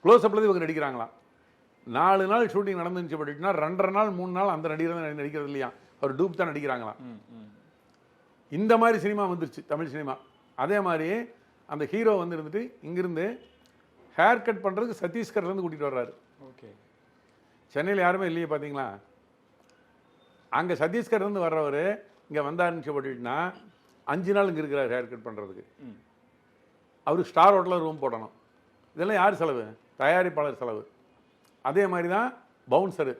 க்ளோஸ்அப்பில் இவங்க நடிக்கிறாங்களாம். 4 நாள் ஷூட்டிங் நடந்துச்சு பட்டுனா 2.5 நாள் 3 நாள் அந்த நடிகர் தான் நடிக்கிறது இல்லையா, அவர் டூப் தான் நடிக்கிறாங்களாம். இந்த மாதிரி சினிமா வந்துருச்சு தமிழ் சினிமா. அதே மாதிரி அந்த ஹீரோ வந்து இருந்துட்டு இங்கிருந்து ஹேர் கட் பண்ணுறதுக்கு சத்தீஸ்கர்லேருந்து கூட்டிகிட்டு வர்றாரு. ஓகே, சென்னையில் யாருமே இல்லையே பார்த்தீங்களா? அங்கே சத்தீஸ்கர்லேருந்து வர்றவர் இங்கே வந்தாருன்னு போட்டுட்டுனா 5 நாள் இங்கே இருக்கிறார் ஹேர் கட் பண்ணுறதுக்கு. அவருக்கு ஸ்டார் ஹோட்டலில் ரூம் போடணும். இதெல்லாம் யார் செலவு? தயாரிப்பாளர் செலவு. அதே மாதிரி தான் பவுன்சரு.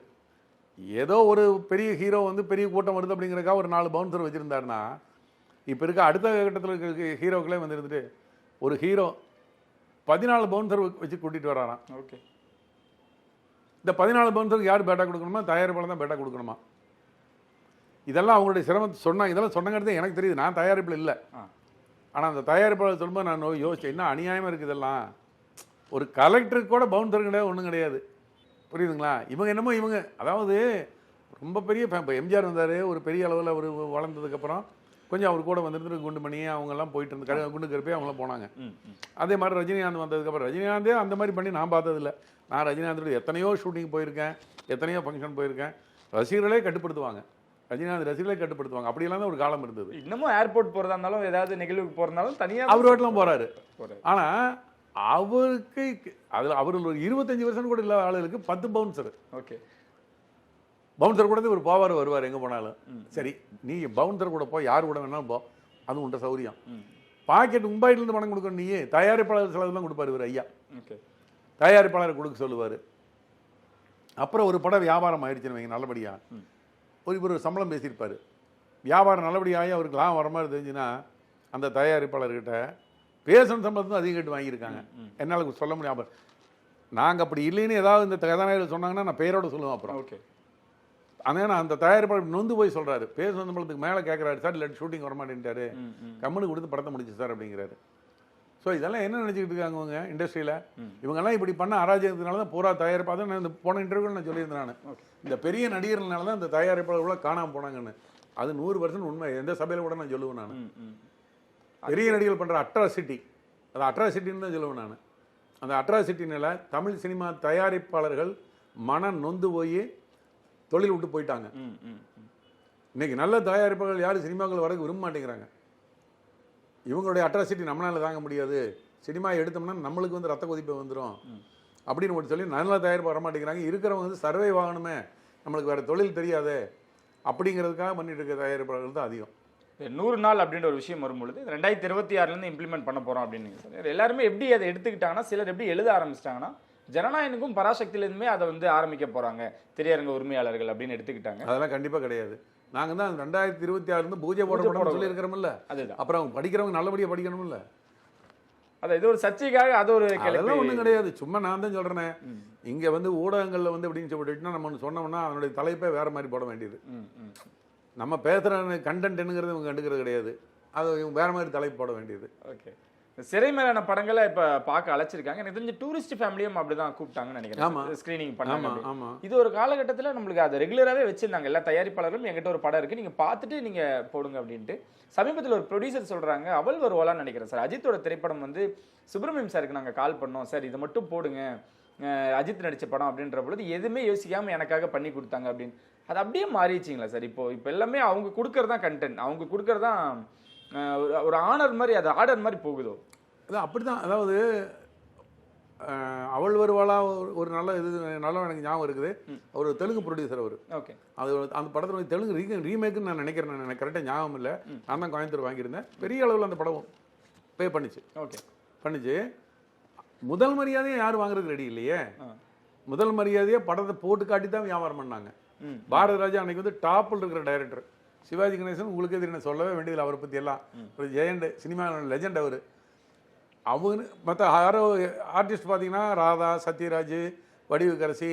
ஏதோ ஒரு பெரிய ஹீரோ வந்து பெரிய கூட்டம் வருது அப்படிங்கிறக்காக ஒரு 4 பவுன்சர் வச்சுருந்தாருன்னா, இப்போ இருக்க அடுத்த கட்டத்தில் இருக்க ஹீரோக்களே வந்து இருந்துட்டு ஒரு ஹீரோ 14 பவுன்சர் வச்சு கூட்டிகிட்டு வராராம். ஓகே, இந்த 14 பவுன்சருக்கு யார் பேட்டா கொடுக்கணுமா? தயாரிப்பாளர் தான் பேட்டா கொடுக்கணுமா? இதெல்லாம் அவங்களுடைய சிரமத்தை சொன்னாங்க. இதெல்லாம் சொன்னங்கிறது எனக்கு தெரியுது, நான் தயாரிப்பில் இல்லை. ஆனால் அந்த தயாரிப்பாளர் சொல்லும்போது நான் யோசிச்சேன், என்ன அநியாயமாக இருக்குது இதெல்லாம். ஒரு கலெக்டருக்கு கூட பவுன்சர் கிடையாது, ஒன்றும் கிடையாது. புரியுதுங்களா? இவங்க என்னமோ இவங்க அதாவது ரொம்ப பெரிய இப்போ எம்ஜிஆர் வந்தார், ஒரு பெரிய அளவில் அவர் வளர்ந்ததுக்கப்புறம் கொஞ்சம் அவர் கூட வந்துட்டு குண்டுமணி அவங்கெல்லாம் போயிட்டு இருந்து குண்டு கருப்பே அவங்களாம் போனாங்க. அதே மாதிரி ரஜினிகாந்த் வந்ததுக்கப்புறம் ரஜினிகாந்தே அந்த மாதிரி பண்ணி நான் பார்த்ததில்லை. நான் ரஜினிகாந்தோட எத்தனையோ ஷூட்டிங் போயிருக்கேன், எத்தனையோ ஃபங்க்ஷன் போயிருக்கேன். ரசிகர்களே கட்டுப்படுத்துவாங்க, ரஜினிகாந்த் ரசிகர்களே கட்டுப்படுத்துவாங்க. அப்படியெல்லாம் தான் ஒரு காலம் இருந்தது. இன்னமும் ஏர்போர்ட் போகிறதா இருந்தாலும் ஏதாவது நிகழ்வுக்கு போகிறதாலும் தனியாக அவர் வீட்டிலாம் போகிறாரு. ஆனால் அவருக்கு அதில் அவர் ஒரு 25% கூட இல்லாத ஆளுகளுக்கு 10 பவுன்சர். ஓகே, பவுன்சர் கூட ஒரு போவார் வருவார் எங்கே போனாலும். சரி, நீ பவுன்சர் கூட போ, யார் கூட வேணாலும் போ, அது உண்ட சௌரியம். பாக்கெட் மும்பாயிலேருந்து பணம் கொடுக்கணும், நீயே தயாரிப்பாளர் செலவுலாம் கொடுப்பாரு இவர் ஐயா. ஓகே, தயாரிப்பாளர் கொடுக்க சொல்லுவார். அப்புறம் ஒரு படம் வியாபாரம் ஆயிடுச்சுன்னு வைங்க, நல்லபடியாக ஒரு சம்பளம் பேசியிருப்பார். வியாபாரம் நல்லபடியாகி அவருக்கு லாபம் வர மாதிரி தெரிஞ்சுன்னா அந்த தயாரிப்பாளர்கிட்ட பேசணும் சம்பளத்தை அதிகம் கேட்டு வாங்கியிருக்காங்க. என்னால் சொல்ல முடியாது. நாங்கள் அப்படி இல்லைன்னு ஏதாவது இந்த கதாநாயகர்கள் சொன்னாங்கன்னா நான் பேரோட சொல்லுவேன். அப்புறம் ஓகே, ஆனால் அந்த தயாரிப்பாளர் நொந்து போய் சொல்கிறாரு, பேசணும் சம்பளத்துக்கு மேலே கேட்குறாரு சார், இல்லாட்டி ஷூட்டிங் வரமாட்டேன்ட்டாரு, கம்முன்னு கொடுத்து படத்தை முடிச்சு சார் அப்படிங்கிறாரு. ஸோ இதெல்லாம் என்ன நினச்சிக்கிட்டு இருக்காங்க அவங்க இண்டஸ்ட்ரியில்? இவங்கெல்லாம் இப்படி பண்ண அராஜகத்தினால தான் பூரா தயாரிப்பாக தான் இந்த போன இன்டர்வியூவில் நான் சொல்லியிருந்தேன். நான் இந்த பெரிய நடிகர்களால தான் இந்த தயாரிப்பாளர்கள காணாமல் போனாங்கன்னு. அது 100% உண்மை. எந்த சபையில் கூட நான் சொல்லுவேன். நான் பெரிய நடிகர்கள் பண்ணுற அட்ராசிட்டி, அது அட்ராசிட்டின்னு தான் சொல்லுவேன் நான். அந்த அட்ராசிட்டினால தமிழ் சினிமா தயாரிப்பாளர்கள் மனம் நொந்து போய் தொழில் விட்டு போயிட்டாங்க. இன்னைக்கு நல்ல தயாரிப்பாளர்கள் யாரும் சினிமாக்கள் வரக்கு விரும்ப மாட்டேங்கிறாங்க. இவங்களுடைய அட்ராசிட்டி நம்மளால தாங்க முடியாது, சினிமா எடுத்தோம்னா நம்மளுக்கு வந்து ரத்த கொதிப்பு வந்துடும் அப்படின்னு மட்டும் சொல்லி நல்ல தயாரிப்பு வர மாட்டேங்கிறாங்க. இருக்கிறவங்க வந்து சர்வே ஆகணுமே, நம்மளுக்கு வேறு தொழில் தெரியாது அப்படிங்கிறதுக்காக பண்ணிட்டு இருக்க தயாரிப்பாளர்கள் தான் அதிகம். 100 நாள் அப்படின்ற ஒரு விஷயம் வரும்பொழுது 2026 இம்ப்ளிமெண்ட் பண்ண போகிறோம் அப்படின்னு சார் எல்லாருமே எப்படி அதை எடுத்துக்கிட்டாங்கன்னா, சிலர் எப்படி எழுத ஆரம்பிச்சிட்டாங்கன்னா, ஜனநாயகனுக்கும் பராசக்தியிலிருந்துமே அதை வந்து ஆரம்பிக்க போறாங்க திரையரங்க உரிமையாளர்கள் அப்படின்னு எடுத்துக்கிட்டாங்க. அதெல்லாம் கண்டிப்பா கிடையாது. நாங்க தான் 2026 இருந்து பூஜை போட சொல்லி இருக்கிறோம்ல. அதுதான். அப்புறம் படிக்கிறவங்க நல்லபடியா படிக்கணும்ல. அது இது ஒரு சர்ச்சைக்காக அது ஒரு அதெல்லாம் ஒண்ணும் கிடையாது. சும்மா நான் தான் சொல்றேன். இங்க வந்து ஊடகங்கள்ல வந்து அப்படின்னு சொல்லிட்டுனா நம்ம ஒன்று சொன்னோம்னா அதனுடைய தலைப்பே வேற மாதிரி போட வேண்டியது. நம்ம பேசுற கண்டென்ட்ங்கிறது இவங்க கண்டுக்கிறது கிடையாது. அது வேற மாதிரி தலைப்பு போட வேண்டியது. ஓகே. சிறை மேலான படங்களை இப்ப பார்க்க அழைச்சிருக்காங்க. எனக்கு தெரிஞ்ச டூரிஸ்ட் ஃபேமிலியும் அப்படிதான் கூப்பிட்டாங்கன்னு நினைக்கிறேன். ஸ்கிரீனிங் பண்ணாங்க. இது ஒரு காலகட்டத்தில் நம்மளுக்கு அதை ரெகுலராகவே வச்சிருந்தாங்க. எல்லா தயாரிப்பாளர்களும் என்கிட்ட ஒரு படம் இருக்கு, நீங்க பார்த்துட்டு நீங்க போடுங்க அப்படின்ட்டு. சமீபத்தில் ஒரு ப்ரொடியூசர் சொல்றாங்க, அவள் வருவாளான்னு நினைக்கிறேன் சார். அஜித்தோட திரைப்படம் வந்து சுப்பிரமணியம் சாருக்கு நாங்க கால் பண்ணோம், சார் இதை மட்டும் போடுங்க அஜித் நடிச்ச படம் அப்படின்ற பொழுது எதுவுமே யோசிக்காம எனக்காக பண்ணி கொடுத்தாங்க அப்படின்னு. அது அப்படியே மாறிடுச்சிங்களா சார்? இப்போ எல்லாமே அவங்க கொடுக்கறதா கண்டென்ட், அவங்க கொடுக்கறதா ஒரு ஆனர் மாதிரி, அது ஆர்டர் மாதிரி போகுதோ? அதான் அப்படிதான். அதாவது அவள் வருவாளா ஒரு நல்ல இது நல்லா எனக்கு ஞாபகம் இருக்குது. ஒரு தெலுங்கு ப்ரொடியூசர் அவர். ஓகே. அது அந்த படத்தில் தெலுங்கு ரீமேக்குன்னு நான் நினைக்கிறேன். எனக்கு கரெக்டாக ஞாபகம் இல்லை. நான் தான் கோயம்புத்தூர் வாங்கியிருந்தேன். பெரிய அளவில் அந்த படம் பே பண்ணிச்சு. ஓகே. பண்ணிச்சு. முதல் மரியாதையை யாரும் வாங்குறதுக்கு ரெடி இல்லையே. முதல் மரியாதையை படத்தை போட்டு காட்டி தான் வியாபாரம் பண்ணாங்க. பாரத ராஜா அன்னைக்கு வந்து டாப்பில் இருக்கிற டைரக்டர். சிவாஜி கணேசன் உங்களுக்கு எதிர சொல்லவே வேண்டியதில்லை. அவரை பற்றி எல்லாம் ஒரு ஜெயண்ட் சினிமா லெஜண்ட் அவர். அவங்க மற்ற யாரோ ஆர்டிஸ்ட் பார்த்தீங்கன்னா ராதா, சத்யராஜ், வடிவுக்கரசி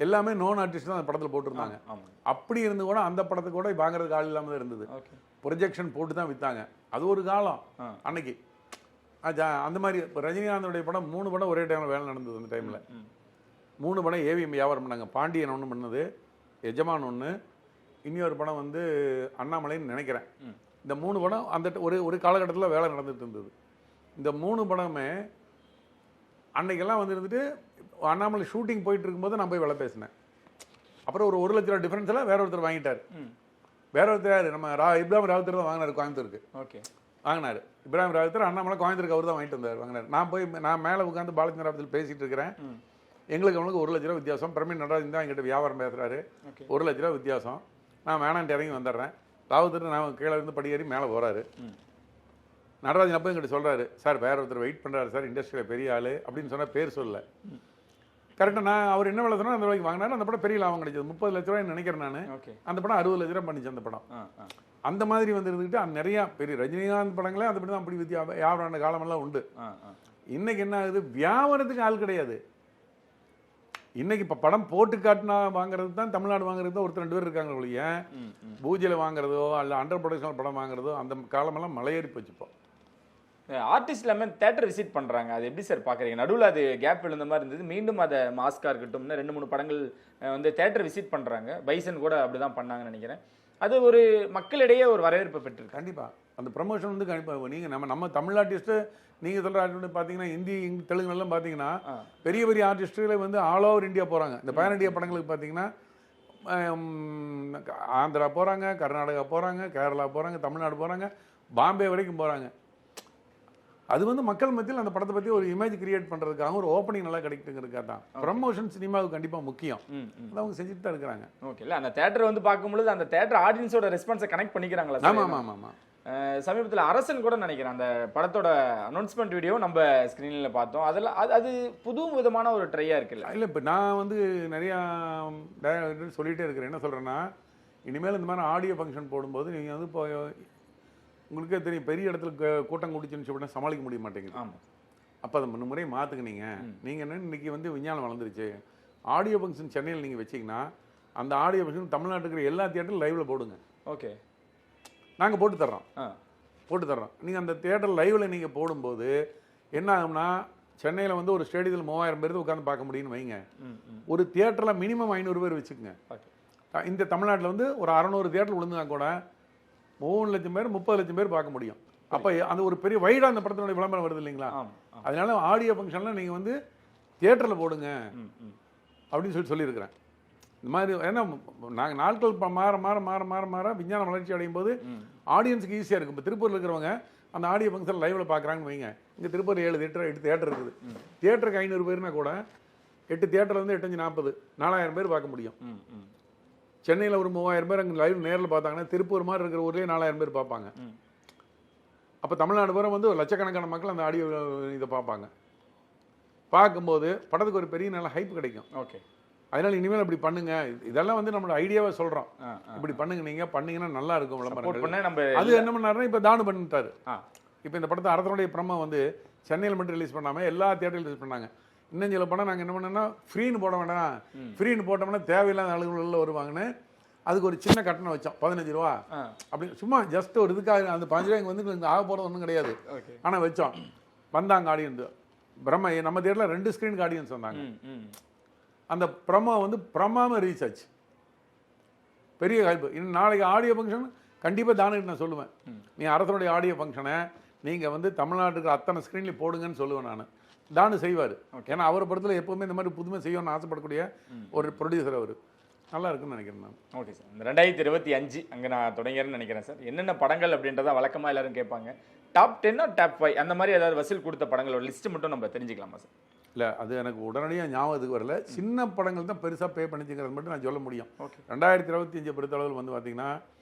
எல்லாமே நோன் ஆர்டிஸ்ட் தான் அந்த படத்தில் போட்டிருந்தாங்க. அப்படி இருந்து கூட அந்த படத்துக்கு கூட வாங்குறதுக்கு ஆள் இல்லாமல் தான் இருந்தது. ப்ரொஜெக்ஷன் போட்டு தான் விற்றாங்க. அது ஒரு காலம் அன்னைக்கு. அந்த மாதிரி இப்போ ரஜினிகாந்தோடைய படம் 3 படம் ஒரே டைமில் வேலை நடந்தது. அந்த டைமில் 3 படம் ஏவிஎம் வியாபாரம் பண்ணாங்க. பாண்டியன் ஒன்று பண்ணது, எஜமான் ஒன்று, இன்னொரு படம் வந்து அண்ணாமலைன்னு நினைக்கிறேன். இந்த 3 படம் அந்த ஒரு காலகட்டத்தில் வேலை நடந்துட்டு இருந்தது. இந்த 3 படமே அன்னைக்கெல்லாம் வந்து இருந்துட்டு அண்ணாமலை ஷூட்டிங் போயிட்டு இருக்கும்போது நான் போய் வேலை பேசினேன். அப்புறம் ஒரு 1 லட்ச ரூபா டிஃபரன்ஸில் வேற ஒருத்தர் வாங்கிட்டார். வேற ஒருத்தர் யார்? நம்ம இப்ராஹிம் ராவுத்தர் தான் வாங்கினார் கோயம்புத்தூருக்கு. ஓகே. வாங்கினார் இப்ராஹிம் ராவுத்தர். அண்ணாமலை கோயம்புத்தூருக்கு அவர் தான் வாங்கிட்டு வந்தார், வாங்கினார். நான் மேலே உட்காந்து பாலச்சந்திர ராவத்தில் பேசிட்டு இருக்கிறேன். எங்களுக்கு அவனுக்கு 1 லட்ச ரூபா வித்தியாசம். பிரமீன் நடராஜன் தான் எங்கிட்ட வியாபாரம் பேசுறாரு. 1 லட்ச ரூபா வித்தியாசம். நான் வேணான்ட்டு இறங்கி வந்துடுறேன். ராவுத்தர் நான் கீழே இருந்து படியேறி மேலே போகிறாரு. நடராஜன் அப்போ எங்கிட்ட சொல்கிறாரு, சார் வேற ஒருத்தர் வெயிட் பண்ணுறாரு சார், இண்டஸ்ட்ரியில் பெரிய ஆள் அப்படின்னு சொன்னால் பேர் சொல்லலை. கரெக்டாக நான் அவர் என்ன வேலை சொன்னால் அந்த ரூபாய்க்கு வாங்கினாரு. அந்த படம் பெரிய லாபம் கிடைச்சது. 30 லட்ச ரூபாய் நினைக்கிறேன் நான். அந்த படம் 60 லட்ச ரூபா பண்ணிச்சு அந்த படம். அந்த மாதிரி வந்து இருந்துக்கிட்டு நிறையா பெரிய ரஜினிகாந்த் படங்களே அந்த படம் தான் அப்படி வியாபாரம் காலமெல்லாம் உண்டு. இன்னைக்கு என்ன ஆகுது? வியாபாரத்துக்கு ஆள் கிடையாது. இன்னைக்கு இப்போ படம் போட்டு காட்டினா வாங்குறது தான், தமிழ்நாடு வாங்குறது தான் ஒருத்தர் 2 பேர் இருக்காங்க ஒழிய பூஜையில் வாங்குறதோ அல்ல அண்டர் ப்ரொடக்ஷனல் படம் வாங்குறதோ அந்த காலமெல்லாம் மலையேறி போச்சுப்போம். ஆர்டிஸ்ட் எல்லாமே தேட்டர் விசிட் பண்ணுறாங்க. அது எப்படி சார் பார்க்குறீங்க? நடுவில் அது கேப் விழுந்த மாதிரி இருந்தது. மீண்டும் அதை மாஸ்காக இருக்கட்டும்னு 2-3 படங்கள் வந்து தேட்டர் விசிட் பண்ணுறாங்க. பைசன் கூட அப்படி தான் பண்ணாங்கன்னு நினைக்கிறேன். அது ஒரு மக்களிடையே ஒரு வரவேற்பு பெற்றிருக்கு. கண்டிப்பாக அந்த ப்ரமோஷன் வந்து கண்டிப்பாக நீங்கள் நம்ம தமிழ் ஆர்டிஸ்ட்டு நீங்கள் சொல்கிற ஆர்டிஸ்ட் பார்த்தீங்கன்னா ஹிந்தி தெலுங்குலாம் பார்த்தீங்கன்னா பெரிய பெரிய ஆர்டிஸ்ட்டுகளே வந்து ஆல் ஓவர் இந்தியா போகிறாங்க. இந்த பேன் இண்டியா படங்களுக்கு பார்த்தீங்கன்னா ஆந்திரா போகிறாங்க, கர்நாடகா போகிறாங்க, கேரளா போகிறாங்க, தமிழ்நாடு போகிறாங்க, பாம்பே வரைக்கும் போகிறாங்க. அது வந்து மக்கள் மத்தியில் அந்த படத்தை பற்றி ஒரு இமேஜ் கிரியேட் பண்ணுறதுக்காக ஒரு ஓப்பனிங் நல்லா கிடைக்குங்கிறதுக்காக தான். ப்ரமோஷன் சினிமாவுக்கு கண்டிப்பாக முக்கியம். அதை அவங்க செஞ்சுட்டு தான் இருக்கிறாங்க. ஓகே. இல்லை அந்த தேட்டர் வந்து பார்க்கும்பொழுது அந்த தேட்டர் ஆடியன்ஸோட ரெஸ்பான்ஸை கனெக்ட் பண்ணிக்கிறாங்களா? ஆமாம் ஆமாம் ஆமாம். சமீபத்தில் அரசன் கூட நினைக்கிறேன் அந்த படத்தோட அனௌன்ஸ்மெண்ட் வீடியோ நம்ம ஸ்க்ரீனில் பார்த்தோம். அதெல்லாம் அது புது விதமான ஒரு ட்ரையாக இருக்குல்ல? இல்லை இப்போ நான் வந்து நிறையா சொல்லிகிட்டே இருக்கிறேன். என்ன சொல்கிறேன்னா, இனிமேல் இந்த மாதிரி ஆடியோ ஃபங்க்ஷன் போடும்போது நீங்கள் வந்து இப்போ உங்களுக்கே தெரியும் பெரிய இடத்துல கூட்டம் கூட்டிச்சுன்னு சொல்லிட்டு சமாளிக்க முடிய மாட்டேங்குது. ஆமாம். அப்போ அதை 3 முறை மாற்றுக்குனீங்க. நீங்கள் என்ன இன்றைக்கி வந்து விஞ்ஞானம் வளர்ந்துருச்சு. ஆடியோ ஃபங்க்ஷன் சென்னையில் நீங்கள் வச்சிங்கன்னா அந்த ஆடியோ ஃபங்க்ஷன் தமிழ்நாட்டுக்கு இருக்கிற எல்லா தியேட்டரும் லைவில் போடுங்க. ஓகே. நாங்கள் போட்டு தர்றோம். நீங்கள் அந்த தியேட்டர் லைவில் நீங்கள் போடும்போது என்ன ஆகும்னா, சென்னையில் வந்து ஒரு ஸ்டேடியத்தில் 3000 பேர் உட்காந்து பார்க்க முடியும்னு வைங்க. ஒரு தியேட்டரில் மினிமம் 500 பேர் வச்சுக்கோங்க. இந்த தமிழ்நாட்டில் வந்து ஒரு 600 தியேட்டர் விழுந்துனா கூட 3 லட்சம் பேர் 30 லட்சம் பேர் பார்க்க முடியும். அப்போ அந்த ஒரு பெரிய வைடாக அந்த படத்தினுடைய விளம்பரம் வருது இல்லைங்களா? அதனால ஆடியோ ஃபங்க்ஷன்லாம் நீங்கள் வந்து தியேட்டரில் போடுங்க அப்படின்னு சொல்லியிருக்கிறேன். இந்த மாதிரி ஏன்னா நாங்கள் நாட்கள் மாற மாற மாற மாற மாற விஞ்ஞான வளர்ச்சி அடையும் போது ஆடியன்ஸுக்கு ஈஸியாக இருக்கும். இப்போ திருப்பூரில் இருக்கிறவங்க அந்த ஆடியோ ஃபங்க்ஷன் லைவில் பார்க்குறாங்கன்னு வைங்க. இங்கே திருப்பூர் 7 தியேட்டர் 8 தியேட்டர் இருக்குது. தியேட்டருக்கு 500 பேர்னா கூட 8 தியேட்டர் வந்து 8 40 4000 பேர் பார்க்க முடியும். சென்னையில் ஒரு 3000 பேர் அங்கே லைவ் நேரில் பார்த்தாங்கன்னா திருப்பூர் மாதிரி இருக்கிற ஊர்லேயே 4000 பேர் பார்ப்பாங்க. அப்போ தமிழ்நாடு பூரா வந்து ஒரு லட்சக்கணக்கான மக்கள் அந்த ஆடியோ இதை பார்ப்பாங்க. பார்க்கும்போது படத்துக்கு ஒரு பெரிய நல்ல ஹைப் கிடைக்கும். ஓகே. அதனால இனிமேல் அப்படி பண்ணுங்க. இதெல்லாம் வந்து நம்மளோட ஐடியாவை சொல்றோம். இப்படி பண்ணுங்க, நீங்க பண்ணீங்கன்னா நல்லா இருக்கும் விளம்பரம். அது என்ன பண்ணாருன்னா இப்ப தானு பண்ணிட்டாரு. இப்போ இந்த படத்தை அரசனுடைய பிரம்மா வந்து சென்னையில் மட்டும் ரிலீஸ் பண்ணாம எல்லா தியேட்டர்லையும் ரிலீஸ் பண்ணாங்க. இன்னும் சொல்ல போனால் நாங்கள் என்ன பண்ணோம்னா ஃப்ரீன்னு போட வேண்டாம், ஃப்ரீன்னு போட்டோம்னா தேவையில்லாத ஆளுகள் வருவாங்கன்னு அதுக்கு ஒரு சின்ன கட்டணம் வச்சோம், 15 ரூபா. அப்படி சும்மா ஜஸ்ட் ஒரு இதுக்காக அந்த 5 ரூபாய்க்கு வந்து இங்கே ஆக போகிறது ஒன்றும் கிடையாது. ஆனால் வச்சோம், வந்தாங்க ஆடியன்ஸ். பிரம்மா நம்ம தியேட்டரில் 2 ஸ்க்ரீனுக்கு ஆடியன்ஸ் வந்தாங்க. அந்த பிரம்மா வந்து பிரமாம ரீச் ஆச்சு, பெரிய வாய்ப்பு. இன்னும் நாளைக்கு ஆடியோ ஃபங்க்ஷன் கண்டிப்பாக தானுக்கு நான் சொல்லுவேன், நீ அரசனுடைய ஆடியோ ஃபங்க்ஷனை நீங்கள் வந்து தமிழ்நாட்டுக்கு அத்தனை ஸ்க்ரீன்லேயும் போடுங்கன்னு சொல்லுவேன் நான். தானு செய்வார். ஏன்னா அவர் படத்தில் எப்போவுமே இந்த மாதிரி புதுமை செய்யணும்னு ஆசைப்படக்கூடிய ஒரு ப்ரொடியூசர் அவர். நல்லா இருக்குன்னு நினைக்கிறேன் நான். Okay sir. இந்த 2025 அங்கே நான் தொடங்கிறேன்னு நினைக்கிறேன் சார். என்னென்ன படங்கள் அப்படின்றத வழக்கமாக எல்லாரும் கேட்பாங்க. டாப் 10 டாப் 5 அந்த மாதிரி ஏதாவது வசூல் கொடுத்த படங்களோட லிஸ்ட் மட்டும் நம்ம தெரிஞ்சுக்கலாமா சார்? இல்லை, அது எனக்கு உடனடியாக ஞாபகத்துக்கு வரல. சின்ன படங்கள் தான் பெருசாக பே பண்ணிச்சுங்கிறது மட்டும் நான் சொல்ல முடியும். 2025 பொறுத்தளவில் வந்து பார்த்தீங்கன்னா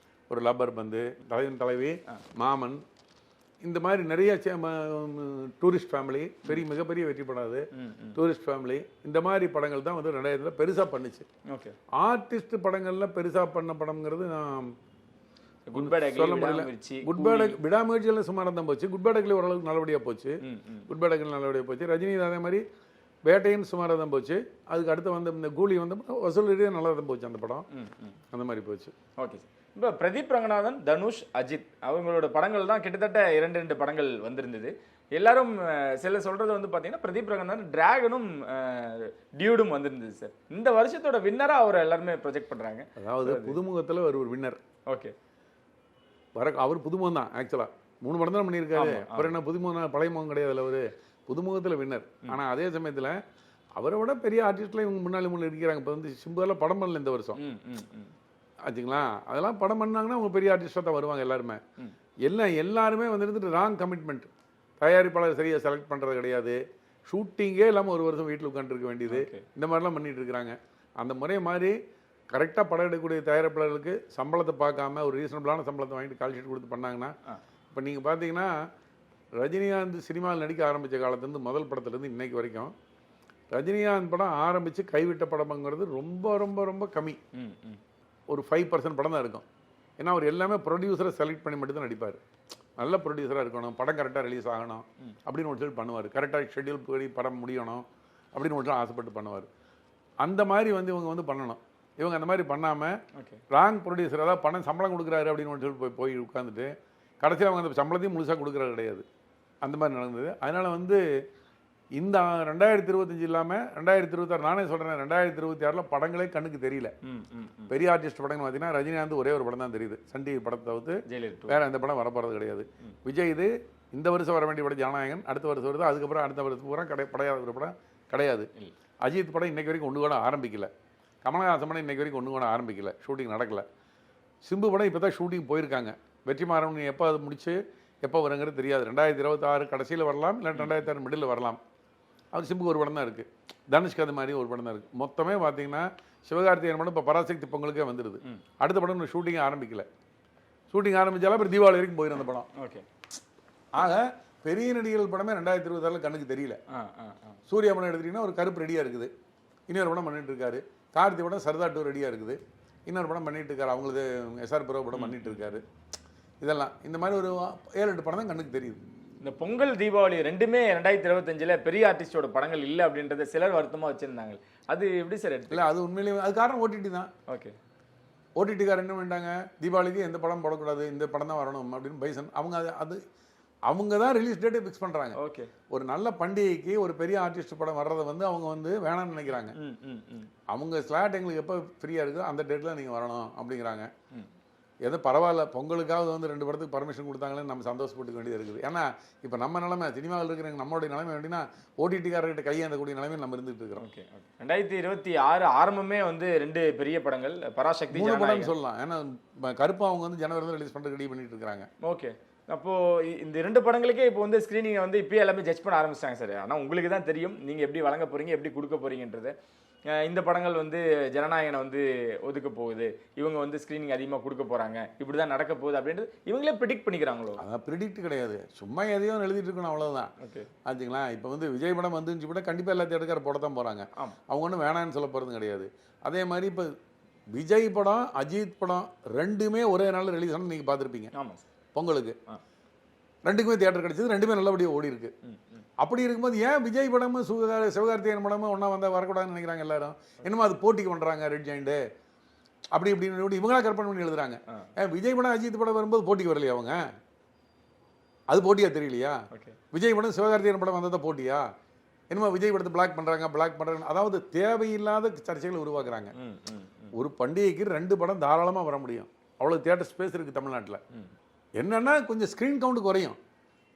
ஒரு லப்பர் பந்து, தலைவன் தலைவி, மாமன், இந்த மாதிரி நிறைய டூரிஸ்ட் ஃபேமிலி, மிகப்பெரிய வெற்றி படாது டூரிஸ்ட் ஃபேமிலி, இந்த மாதிரி படங்கள் தான் வந்து 2000 பெருசாக பண்ணுச்சு. ஓகே. ஆர்டிஸ்ட் படங்களில் பெருசாக பண்ண படங்கிறது நான் குட் பேட் சொல்ல முடியல. குட் பேட் விடாமுயற்சியில் சுமாராக தான் போச்சு. குட் பேட் அக்லி ஓரளவுக்கு நல்லபடியாக போச்சு. குட் பேட் அக்லி நல்லபடியாக போச்சு. ரஜினி அதே மாதிரி வேட்டையின் சுமாராக தான் போச்சு. அதுக்கு அடுத்து வந்து இந்த கூலி வந்து வசூல் ரீதியாக நல்லா தான் போச்சு அந்த படம். அந்த மாதிரி போச்சு. Okay sir. இப்போ பிரதீப் ரங்கநாதன், தனுஷ், அஜித் அவங்களோட படங்கள் தான் கிட்டத்தட்ட 2 படங்கள் வந்திருந்தது. எல்லாரும் சில சொல்றது வந்து பார்த்தீங்கன்னா பிரதீப் ரங்கநாதன் டிராகனும் டியூடும் வந்திருந்தது சார். இந்த வருஷத்தோட வின்னரா அவர் எல்லாருமே ப்ரொஜெக்ட் பண்றாங்க. அதாவது புதுமுகத்தில் ஒரு வின்னர். ஓகே. அவர் புதுமுகம் தான் ஆக்சுவலாக 3 படம் தான் பண்ணியிருக்காரு. அவர் என்ன புதுமுகம், பழைய முகம் கிடையாது. அவர் புதுமுகத்தில் வின்னர். ஆனால் அதே சமயத்தில் அவரை விட பெரிய ஆர்டிஸ்ட்லாம் இவங்க முன்னாடி இருக்கிறாங்க. இப்போ வந்து சிம்புவெல்லாம் படம் பண்ணல இந்த வருஷம் ஆச்சுங்களா. அதெல்லாம் படம் பண்ணாங்கன்னா அவங்க பெரிய ஆர்டிஸ்டாக தான் வருவாங்க எல்லாருமே. எல்லாருமே வந்துட்டு ராங் கமிட்மெண்ட். தயாரிப்பாளர் சரியாக செலக்ட் பண்ணுறது கிடையாது. ஷூட்டிங்கே இல்லாமல் ஒரு வருஷம் வீட்டில் உட்காந்துருக்க வேண்டியது, இந்த மாதிரிலாம் பண்ணிட்டு இருக்கிறாங்க. அந்த முறை மாதிரி கரெக்டாக படம் எடுக்கக்கூடிய தயாரிப்பாளர்களுக்கு சம்பளத்தை பார்க்காம ஒரு ரீசனபிளான சம்பளத்தை வாங்கிட்டு கால் ஷீட் கொடுத்து பண்ணாங்கன்னா, இப்போ நீங்கள் பார்த்தீங்கன்னா ரஜினிகாந்த் சினிமாவில் நடிக்க ஆரம்பித்த காலத்துலேருந்து முதல் படத்துலேருந்து இன்னைக்கு வரைக்கும் ரஜினிகாந்த் படம் ஆரம்பித்து கைவிட்ட படம்ங்கிறது ரொம்ப ரொம்ப ரொம்ப கம்மி. ஒரு 5% படம் தான் இருக்கும். ஏன்னா அவர் எல்லாமே ப்ரொடியூசரை செலக்ட் பண்ணி மட்டும் தான் நடிப்பார். நல்ல ப்ரொடியூசராக இருக்கணும், படம் கரெக்டாக ரிலீஸ் ஆகணும் அப்படின்னு ஒரு சொல்லி பண்ணுவார். கரெக்டாக ஷெட்யூல் படி படம் முடியணும் அப்படின்னு ஒரு ஆசைப்பட்டு பண்ணுவார். அந்த மாதிரி வந்து இவங்க வந்து பண்ணணும். இவங்க அந்த மாதிரி பண்ணாமல் ராங் ப்ரொடியூசர், அதாவது பணம் சம்பளம் கொடுக்குறாரு அப்படின்னு சொல்லி போய் உட்காந்துட்டு கடைசியில் அவங்க அந்த சம்பளத்தையும் முழுசாக கொடுக்குறது கிடையாது. அந்த மாதிரி நடந்தது. அதனால் வந்து இந்த 2025 இல்லாமல் 2026 நானே சொல்கிறேன், 2026 படங்களே கண்ணுக்கு தெரியல. பெரிய ஆர்டிஸ்ட் படங்கள் பார்த்தீங்கன்னா ரஜினிகாந்த் ஒரே ஒரு படம் தான் தெரியுது, சன் டிவி படத்தை தவிர்த்து வேற எந்த படம் வரப்போகிறது கிடையாது. விஜய் இது இந்த வருஷம் வர வேண்டிய படம் ஜனநாயகன், அடுத்த வருஷம் வருது. அதுக்கப்புறம் அடுத்த வருஷத்துக்கு பூரா படையாத ஒரு படம் கிடையாது. அஜித் படம் இன்னைக்கு வரைக்கும் ஒன்று கூட ஆரம்பிக்கல. கமலஹாசன் படம் இன்னைக்கு வரைக்கும் ஒன்று கூட ஆரம்பிக்கல, ஷூட்டிங் நடக்கல. சிம்பு படம் இப்போ தான் ஷூட்டிங் போயிருக்காங்க. வெற்றிமாறன் எப்போ அது முடிச்சு எப்போ வருங்கிறது தெரியாது. 2026 கடைசியில் வரலாம், இல்லை 2026 மிடில் வரலாம். அவர் சிம்புக்கு ஒரு படம் தான் இருக்குது. தனுஷ்க்கு அது மாதிரி ஒரு படம் தான் இருக்குது. மொத்தமே பார்த்தீங்கன்னா சிவகார்த்திகேயன் படம் இப்போ பராசக்தி பொங்கலுக்கே வந்துடுது. அடுத்த படம் ஷூட்டிங் ஆரம்பிக்கல. ஷூட்டிங் ஆரம்பித்தாலும் அப்புறம் தீபாவளி வரைக்கும் போயிடும் அந்த படம். ஓகே. ஆக பெரிய நடிகர்கள் படமே 2026 கண்ணுக்கு தெரியல. சூர்யா படம் எடுத்துட்டிங்கன்னா ஒரு கருப்பு ரெடியாக இருக்குது, இன்னொரு படம் பண்ணிட்டு இருக்காரு. கார்த்தி படம் சர்தா 2 ரெடியாக இருக்குது, இன்னொரு படம் பண்ணிட்டு இருக்காரு. அவங்களுக்கு எஸ்ஆர் பிரோ படம் பண்ணிட்டு இருக்காரு. இதெல்லாம் இந்த மாதிரி ஒரு 7-8 படம் தான் கண்ணுக்கு தெரியுது. இந்த பொங்கல் தீபாவளி ரெண்டுமே 2025 பெரிய ஆர்டிஸ்டோட படங்கள் இல்லை அப்படின்றத சிலர் வருத்தமாக வச்சிருந்தாங்க. அது எப்படி சார் எடுத்து? இல்லை, அது உண்மையிலேயே அது காரணம் ஓடிடி தான். ஓகே. ஓடிடிக்காரர் என்ன பண்ணிட்டாங்க, தீபாவளிக்கு எந்த படம் போடக்கூடாது, இந்த படம் தான் வரணும் அப்படின்னு பைசன் அவங்க தான் ரிலீஸ் டேட்டை ஃபிக்ஸ் பண்ணுறாங்க. ஓகே. ஒரு நல்ல பண்டிகைக்கு ஒரு பெரிய ஆர்டிஸ்ட் படம் வர்றதை வந்து அவங்க வந்து வேணாம்னு நினைக்கிறாங்க. அவங்க ஸ்லாட் எங்களுக்கு எப்போ ஃப்ரீயாக இருக்கோ அந்த டேட்டில் நீங்கள் வரணும் அப்படிங்கிறாங்க. எதோ பரவாயில்ல, பொங்கலுக்காவது வந்து 2 படத்துக்கு பர்மிஷன் கொடுத்தாங்களேன்னு நம்ம சந்தோஷப்பட்டுக்க வேண்டியது இருக்குது. ஏன்னா இப்போ நம்ம நிலைமை சினிமாவில் இருக்கிற நம்மளுடைய நிலைமை எப்படின்னா ஓடிடிக்காரர்கிட்ட கையாண்டக்கூடிய நிலைமையில் நம்ம இருந்துகிட்டு இருக்கிறோம். ஓகே. 2026 ஆரம்பமே வந்து 2 பெரிய படங்கள், பராசக்தி 3 படம் சொல்லலாம். ஏன்னா கருப்பு அவங்க வந்து ஜனவரி ரிலீஸ் பண்ணுறது ரெடி பண்ணிட்டு இருக்காங்க. ஓகே. அப்போ இந்த 2 படங்களுக்கே இப்போ வந்து ஸ்கிரீனிங் வந்து இப்பயே எல்லாமே ஜட்ஜ் பண்ண ஆரம்பிச்சிட்டாங்க சார். ஆனா உங்களுக்கு தான் தெரியும் நீங்க எப்படி வழங்க போறீங்க, எப்படி கொடுக்க போறீங்கன்றது. இந்த படங்கள் வந்து ஜனநாயகனை வந்து ஒதுக்க போகுது, இவங்க வந்து ஸ்கிரீனிங் அதிகமாக கொடுக்க போறாங்க, இப்படிதான் நடக்க போகுது அப்படின்றது இவங்களே ப்ரிடிக்ட் பண்ணிக்கிறாங்களோ? அதான் ப்ரிடிக்ட் கிடையாது, சும்மா எதையும் எழுதிட்டு இருக்கணும் அவ்வளவுதான். ஓகே, ஆச்சுங்களா? இப்போ வந்து விஜய் படம் வந்துச்சு கூட கண்டிப்பாக எல்லாத்தையும் எடுக்கிற போட தான் போகிறாங்க. அவங்க ஒன்றும் வேணான்னு சொல்ல போகிறது கிடையாது. அதே மாதிரி இப்போ விஜய் படம் அஜித் படம் ரெண்டுமே ஒரே நாளில் ரிலீஸ் ஆனால் நீங்கள் பார்த்துருப்பீங்க. ஆமாம் சார். பொங்கலுக்கு ரெண்டுக்குமே தியேட்டர் கிடைச்சது, ரெண்டுமே நல்லபடியாக ஓடி இருக்கு. அப்படி இருக்கும்போது ஏன் விஜய் படமும் சிவகார்த்திகேயன் படமும் ஒன்றா வந்தால் வரக்கூடாதுன்னு நினைக்கிறாங்க எல்லாரும்? என்னமோ அது போட்டிக்கு பண்ணுறாங்க ரெட் ஜாயிண்ட்டு அப்படி இப்படின்னு இவங்களா கற்பனை பண்ணி எழுதுறாங்க. ஏன் விஜய் படம் அஜித் படம் வரும்போது போட்டிக்கு வரலையா அவங்க? அது போட்டியா தெரியலையா? விஜய் படம் சிவகார்த்திகேயன் படம் வந்ததை போட்டியா? என்னமோ விஜய் படத்தை பிளாக் பண்ணுறாங்க. அதாவது தேவையில்லாத சர்ச்சைகளை உருவாக்குறாங்க. ஒரு பண்டிகைக்கு 2 படம் தாராளமாக வர முடியும், அவ்வளோ தியேட்டர் ஸ்பேஸ் இருக்குது தமிழ்நாட்டில். என்னன்னா கொஞ்சம் ஸ்க்ரீன் கவுண்ட் குறையும்.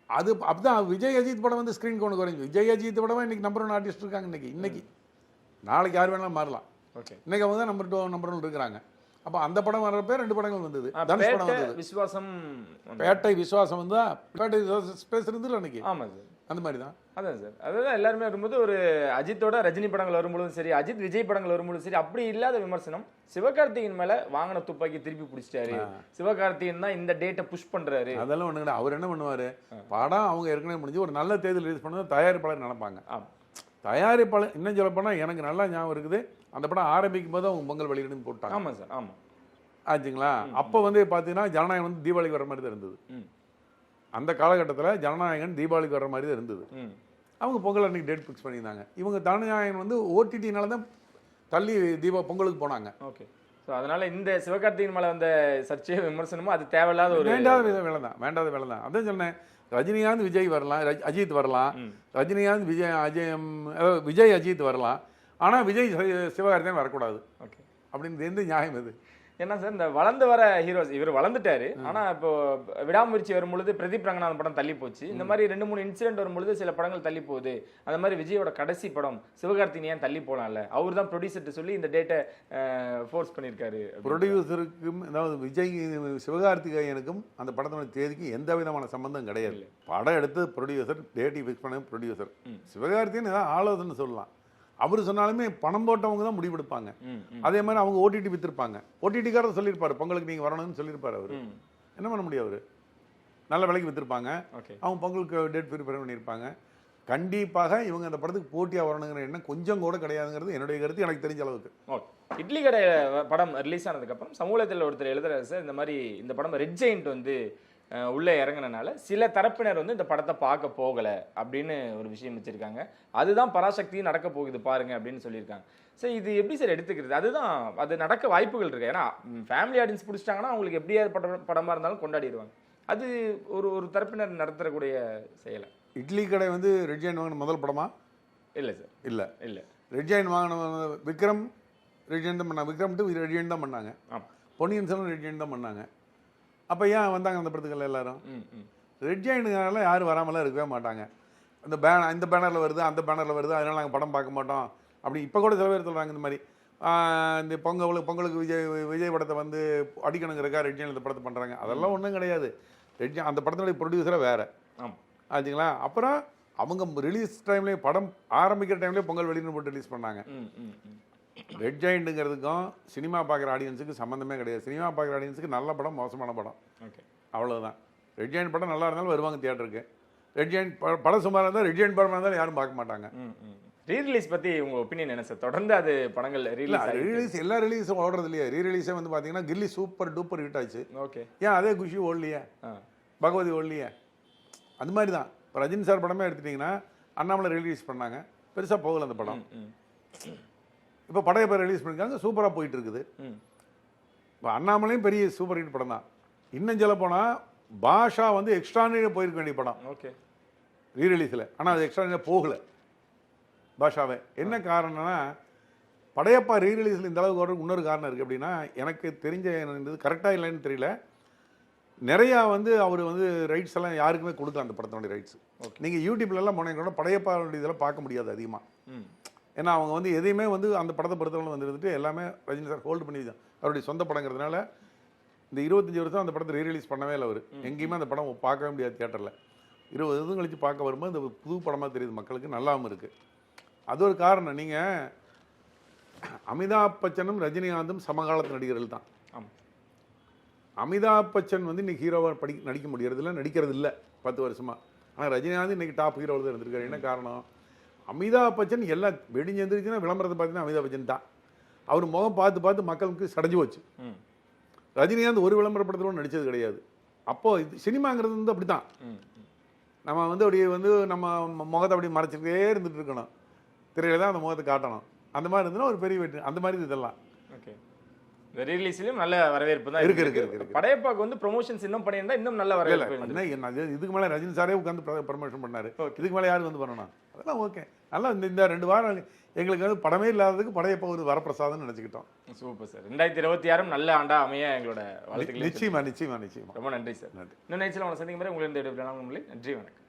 அது அப்படிதான் விஜய் அஜித் படம் வந்து ஸ்க்ரீன் கவுண்ட் குறையும். விஜய் அஜித் படமாக இன்னைக்கு நம்பர் 1 ஆர்டிஸ்ட் இருக்காங்க. இன்னைக்கு நாளைக்கு யார் வேணாலும் மாறலாம். இன்னைக்கு அவங்க தான் நம்பர் 1 இருக்கிறாங்க. அப்போ அந்த படம் வர்றப்ப 2 படங்கள் வந்தது. தனுஷ் படம் வந்தது, விஸ்வாசம், பேட்டை விஸ்வாசம் வந்து பேட்டை ஸ்பேஸ் இருந்தது அன்னைக்கு. ஆமாம் சார், அந்த மாதிரி தான். அதான் சார், அதுதான் எல்லாருமே வரும்போது ஒரு அஜித்தோட ரஜினி படங்கள் வரும்பொழுதும் சரி, அஜித் விஜய் படங்கள் வரும்பொழுதும் சரி, அப்படி இல்லாத விமர்சனம் சிவகார்த்திகேயன் மேல வாங்கின துப்பாக்கி திருப்பி பிடிச்சிட்டாரு, சிவகார்த்திகேயன் தான் இந்த டேட்டை புஷ் பண்றாரு, அதெல்லாம் ஒண்ணு. அவர் என்ன பண்ணுவாரு, படம் அவங்க ஏற்கனவே முடிஞ்சு ஒரு நல்ல தேதி ரிலீஸ் பண்ணது தயாரிப்பாளர் நினைப்பாங்க. தயாரிப்பாளர் இன்னும் சொல்ல போனா எனக்கு நல்லா ஞாபகம் இருக்குது, அந்த படம் ஆரம்பிக்கும் போது அவங்க பொங்கல் வெளியிடுன்னு போட்டாங்க. ஆமா சார், ஆமா ஆச்சுங்களா? அப்போ வந்து பார்த்தீங்கன்னா ஜனநாயகம் வந்து தீபாவளிக்கு வர மாதிரி தான் இருந்தது. அந்த காலகட்டத்தில் ஜனநாயகன் தீபாவளிக்கு வர மாதிரி தான் இருந்தது. அவங்க பொங்கல் அன்னைக்கு டேட் ஃபிக்ஸ் பண்ணியிருந்தாங்க. இவங்க ஜனநாயகன் வந்து ஓடிடினால தான் தள்ளி பொங்கலுக்கு போனாங்க. ஓகே, ஸோ அதனால இந்த சிவகார்த்திகேயன் மேலே வந்த சர்ச்சை விமர்சனமும் அது தேவையில்லாத ஒரு வேண்டாத வேலை தான். அதான் சொன்னேன், ரஜினிகாந்த் விஜய் வரலாம், அஜித் வரலாம், ரஜினிகாந்த் விஜய் அஜித் வரலாம், ஆனால் விஜய் சிவகார்த்திகேயன் வரக்கூடாது. ஓகே, அப்படின்னு எந்த நியாயம் இது? ஏன்னா சார், இந்த வளர்ந்து வர ஹீரோஸ் இவர் வளர்ந்துட்டாரு, ஆனா இப்போ விடாமுயற்சி வரும்பொழுது பிரதீப் ரங்கநாதன் படம் தள்ளி போச்சு. இந்த மாதிரி 2-3 இன்சிடென்ட் வரும்பொழுது சில படங்கள் தள்ளி போகுது. அந்த மாதிரி விஜயோட கடைசி படம் சிவகார்த்திகேயன் தள்ளி போலாம்ல, அவர் தான் ப்ரொடியூசர்ட்டு சொல்லி இந்த டேட்டை ஃபோர்ஸ் பண்ணியிருக்காரு. ப்ரொடியூசருக்கும் அதாவது விஜய் சிவகார்த்திகேயனுக்கும் அந்த படத்தோட தேதிக்கு எந்த விதமான சம்பந்தம் கிடையாது. படம் எடுத்து ப்ரொடியூசர், டேட்டி ஃபிக்ஸ் பண்ண ப்ரொடியூசர். சிவகார்த்திகேயன் ஏதாவது ஆலோசனை சொல்லலாம், அவர் சொன்னாலுமே பணம் போட்டவங்க தான் முடிவெடுப்பாங்க. அதே மாதிரி அவங்க ஓடிடி வித்திருப்பாங்க, ஓடிடிக்காரர் சொல்லியிருப்பாரு பொங்கலுக்கு நீங்க வரணும்னு சொல்லியிருப்பாரு. அவர் என்ன பண்ண முடியும், அவரு நல்ல விலைக்கு வித்திருப்பாங்க, அவங்க பொங்கலுக்கு டேட் ப்ரிப்பேர் பண்ணியிருப்பாங்க. கண்டிப்பாக இவங்க அந்த படத்துக்கு போட்டியா வரணுங்கிற எண்ணம் கொஞ்சம் கூட கிடையாதுங்கிறது என்னுடைய கருத்து, எனக்கு தெரிஞ்ச அளவுக்கு. இட்லி கடை படம் ரிலீஸ் ஆனதுக்கு அப்புறம் சமூகத்தில் ஒருத்தர் எழுதுறாரு சார், இந்த மாதிரி இந்த படம் ரெட் ஜெயிண்ட் வந்து உள்ளே இறங்கினால சில தரப்பினர் வந்து இந்த படத்தை பார்க்க போகலை அப்படின்னு ஒரு விஷயம் வச்சுருக்காங்க. அதுதான் பராசக்தியும் நடக்க போகுது பாருங்க அப்படின்னு சொல்லியிருக்காங்க. சார் இது எப்படி சார் எடுத்துக்கிறது? அதுதான் அது நடக்க வாய்ப்புகள் இருக்கு. ஏன்னா ஃபேமிலி ஆடியன்ஸ் பிடிச்சிட்டாங்கன்னா அவங்களுக்கு எப்படியாவது படமாக இருந்தாலும் கொண்டாடிடுவாங்க. அது ஒரு தரப்பினர் நடத்தக்கூடிய செயலை. இட்லி கடை வந்து ரெட் ஜெயின் வாங்கின முதல் படமா? இல்லை சார், இல்லை. ரெட் ஜெயின் வாங்கின விக்ரம் ரெட் ஜெயின் தான் பண்ணாங்க. விக்ரம் டு ரெட் ஜெயின் தான் பண்ணாங்க. பொன்னியின் செல்வன் ரெட் ஜெயின் தான் பண்ணாங்க. அப்போ ஏன் வந்தாங்க அந்த படத்துக்கள் எல்லாரும்? ரெட் ஜெயின்ட்னால யாரும் வராமலாம் இருக்கவே மாட்டாங்க. இந்த பேனரில் வருது, அந்த பேனரில் வருது, அதனால நாங்கள் படம் பார்க்க மாட்டோம் அப்படி இப்போ கூட சில பேர் சொல்கிறாங்க. இந்த மாதிரி இந்த பொங்கலுக்கு விஜய் படத்தை வந்து அடிக்கணுங்கிறக்கா ரெட் ஜெயின் இந்த படத்தை பண்ணுறாங்க. அதெல்லாம் ஒன்றும் கிடையாது. ரெட் ஜெயின் அந்த படத்தினுடைய ப்ரொடியூசரை வேறு ஆச்சுங்களா? அப்புறம் அவங்க ரிலீஸ் டைம்லேயே படம் ஆரம்பிக்கிற டைம்லேயே பொங்கல் வெளியின்னு போட்டு ரிலீஸ் பண்ணாங்க. ரெட் ஜெயிண்ட்டுங்கிறதுக்கும் சினிமா பார்க்குற ஆடியன்ஸுக்கு சம்மந்தமே கிடையாது. சினிமா பார்க்குற ஆடியன்ஸுக்கு நல்ல படம், மோசமான படம், ஓகே அவ்வளோதான். ரெட் ஜெயிண்ட் படம் நல்லா இருந்தாலும் வருவாங்க தியேட்டருக்கு. ரெட் ஜெயிண்ட் படம் சுமாராக இருந்தால் ரெட் ஜெயிண்ட் படம் இருந்தாலும் யாரும் பார்க்க மாட்டாங்க. ரீரிலீஸ் பற்றி உங்கள் ஒப்பீனியன் என்ன சார்? தொடர்ந்து அது படங்கள் ரீரிலீஸ் எல்லா ரிலீஸும் ஓடுறது இல்லையா? ரீரிலீஸே வந்து பார்த்தீங்கன்னா கில்லி சூப்பர் டூப்பர் ஹிட் ஆச்சு. ஓகே, ஏன் அதே குஷி ஓடலையே, பகவதி ஓடலையே? அந்த மாதிரி தான் இப்போ ரஜினி சார் படமே எடுத்துட்டிங்கன்னா அண்ணாமலை ரிலீஸ் பண்ணாங்க, பெருசாக போகல அந்த படம். இப்போ படையப்பா ரிலீஸ் பண்ணியிருக்காங்க, சூப்பராக போயிட்டு இருக்குது. இப்போ அண்ணாமலையும் பெரிய சூப்பர் ஹிட் படம் தான். இன்னும் சொல்ல போனால் பாஷா வந்து எக்ஸ்ட்ரானரியாக போயிருக்க வேண்டிய படம் ஓகே ரீரிலீஸில், ஆனால் அது எக்ஸ்ட்ரானரியாக போகலை பாஷாவே. என்ன காரணம்னா படையப்பா ரீரிலீஸில் இந்த அளவுக்கு வர இன்னொரு காரணம் இருக்குது. அப்படின்னா எனக்கு தெரிஞ்ச இருந்தது கரெக்டாக இல்லைன்னு தெரியல, நிறையா வந்து அவர் வந்து ரைட்ஸ் எல்லாம் யாருக்குமே கொடுக்கல அந்த படத்தினுடைய ரைட்ஸ். நீங்கள் யூடியூப்லலாம் போனீங்கன்னா படையப்பா இதெல்லாம் பார்க்க முடியாது அதிகமாக. ஏன்னா அவங்க வந்து எதையுமே வந்து அந்த படத்தை பொறுத்தவரை வந்துட்டு எல்லாமே ரஜினி சார் ஹோல்டு பண்ணி அவருடைய சொந்த படங்கிறதுனால இந்த 25 வருஷம் அந்த படத்தை ரீரிலீஸ் பண்ணவே இல்லை அவர். எங்கேயுமே அந்த படம் பார்க்கவே முடியாது தியேட்டரில். 20 வருஷம் கழிச்சு பார்க்க வரும்போது இந்த புது படமாக தெரியுது மக்களுக்கு, நல்லாவும் இருக்குது. அது ஒரு காரணம். நீங்கள் அமிதாப் பச்சனும் ரஜினிகாந்தும் சமகாலத்து நடிகர்கள் தான். ஆமாம். அமிதாப் பச்சன் வந்து இன்னைக்கு ஹீரோவாக நடிக்க முடியறது இல்லை, நடிக்கிறது இல்லை 10 வருஷமா. ஆனால் ரஜினிகாந்த் இன்னைக்கு டாப் ஹீரோவில் தான் இருந்திருக்காரு. என்ன காரணம்? அமிதாப் பச்சன் எல்லாம் வெடிஞ்சு எழுந்திருச்சுன்னா விளம்பரத்தை பார்த்தீங்கன்னா அமிதாப் பச்சன் தான். அவர் முகம் பார்த்து பார்த்து மக்களுக்கு சடைஞ்சு போச்சு. ரஜினிகாந்த் ஒரு விளம்பரப்படத்தில் நடித்தது கிடையாது. அப்போது இது சினிமாங்கிறது வந்து அப்படி தான். நம்ம வந்து அப்படியே வந்து நம்ம முகத்தை அப்படி மறைச்சிக்கிட்டே இருந்துட்டு இருக்கணும், திரையில தான் அந்த முகத்தை காட்டணும். அந்த மாதிரி இருந்ததுன்னா ஒரு பெரிய வெற்றி. அந்த மாதிரி இதெல்லாம் ஓகே. இந்த ரீலீஸ்லயும் நல்ல வரவேற்பு தான் இருக்கு. படையப்பாக்கு வந்து ப்ரொமோஷன்ஸ் இன்னும் பண்ணியிருந்தா இன்னும் நல்ல வரவேற்பு. என்ன இதுக்கு மேலே ரஜினி சாரே உட்காந்து ப்ரமோஷன் பண்ணாரு. இதுக்கு மேலே யாரும் வந்து பண்ணணும்? அதெல்லாம் ஓகே. நல்லா இந்த 2 வாரம் எங்களுக்கு வந்து படமே இல்லாததுக்கு படையப்பா ஒரு வரப்பிரசாதம் நினைச்சுக்கிட்டோம். Super sir. 2026 நல்ல ஆண்டா அமைய எங்களோட வாழ்த்துக்கள். நிச்சயமா. ரொம்ப நன்றி சார். நன்றி. இன்னும் நினைச்சல உங்களை சந்திக்கும் முறை உங்களை நன்றி, வணக்கம்.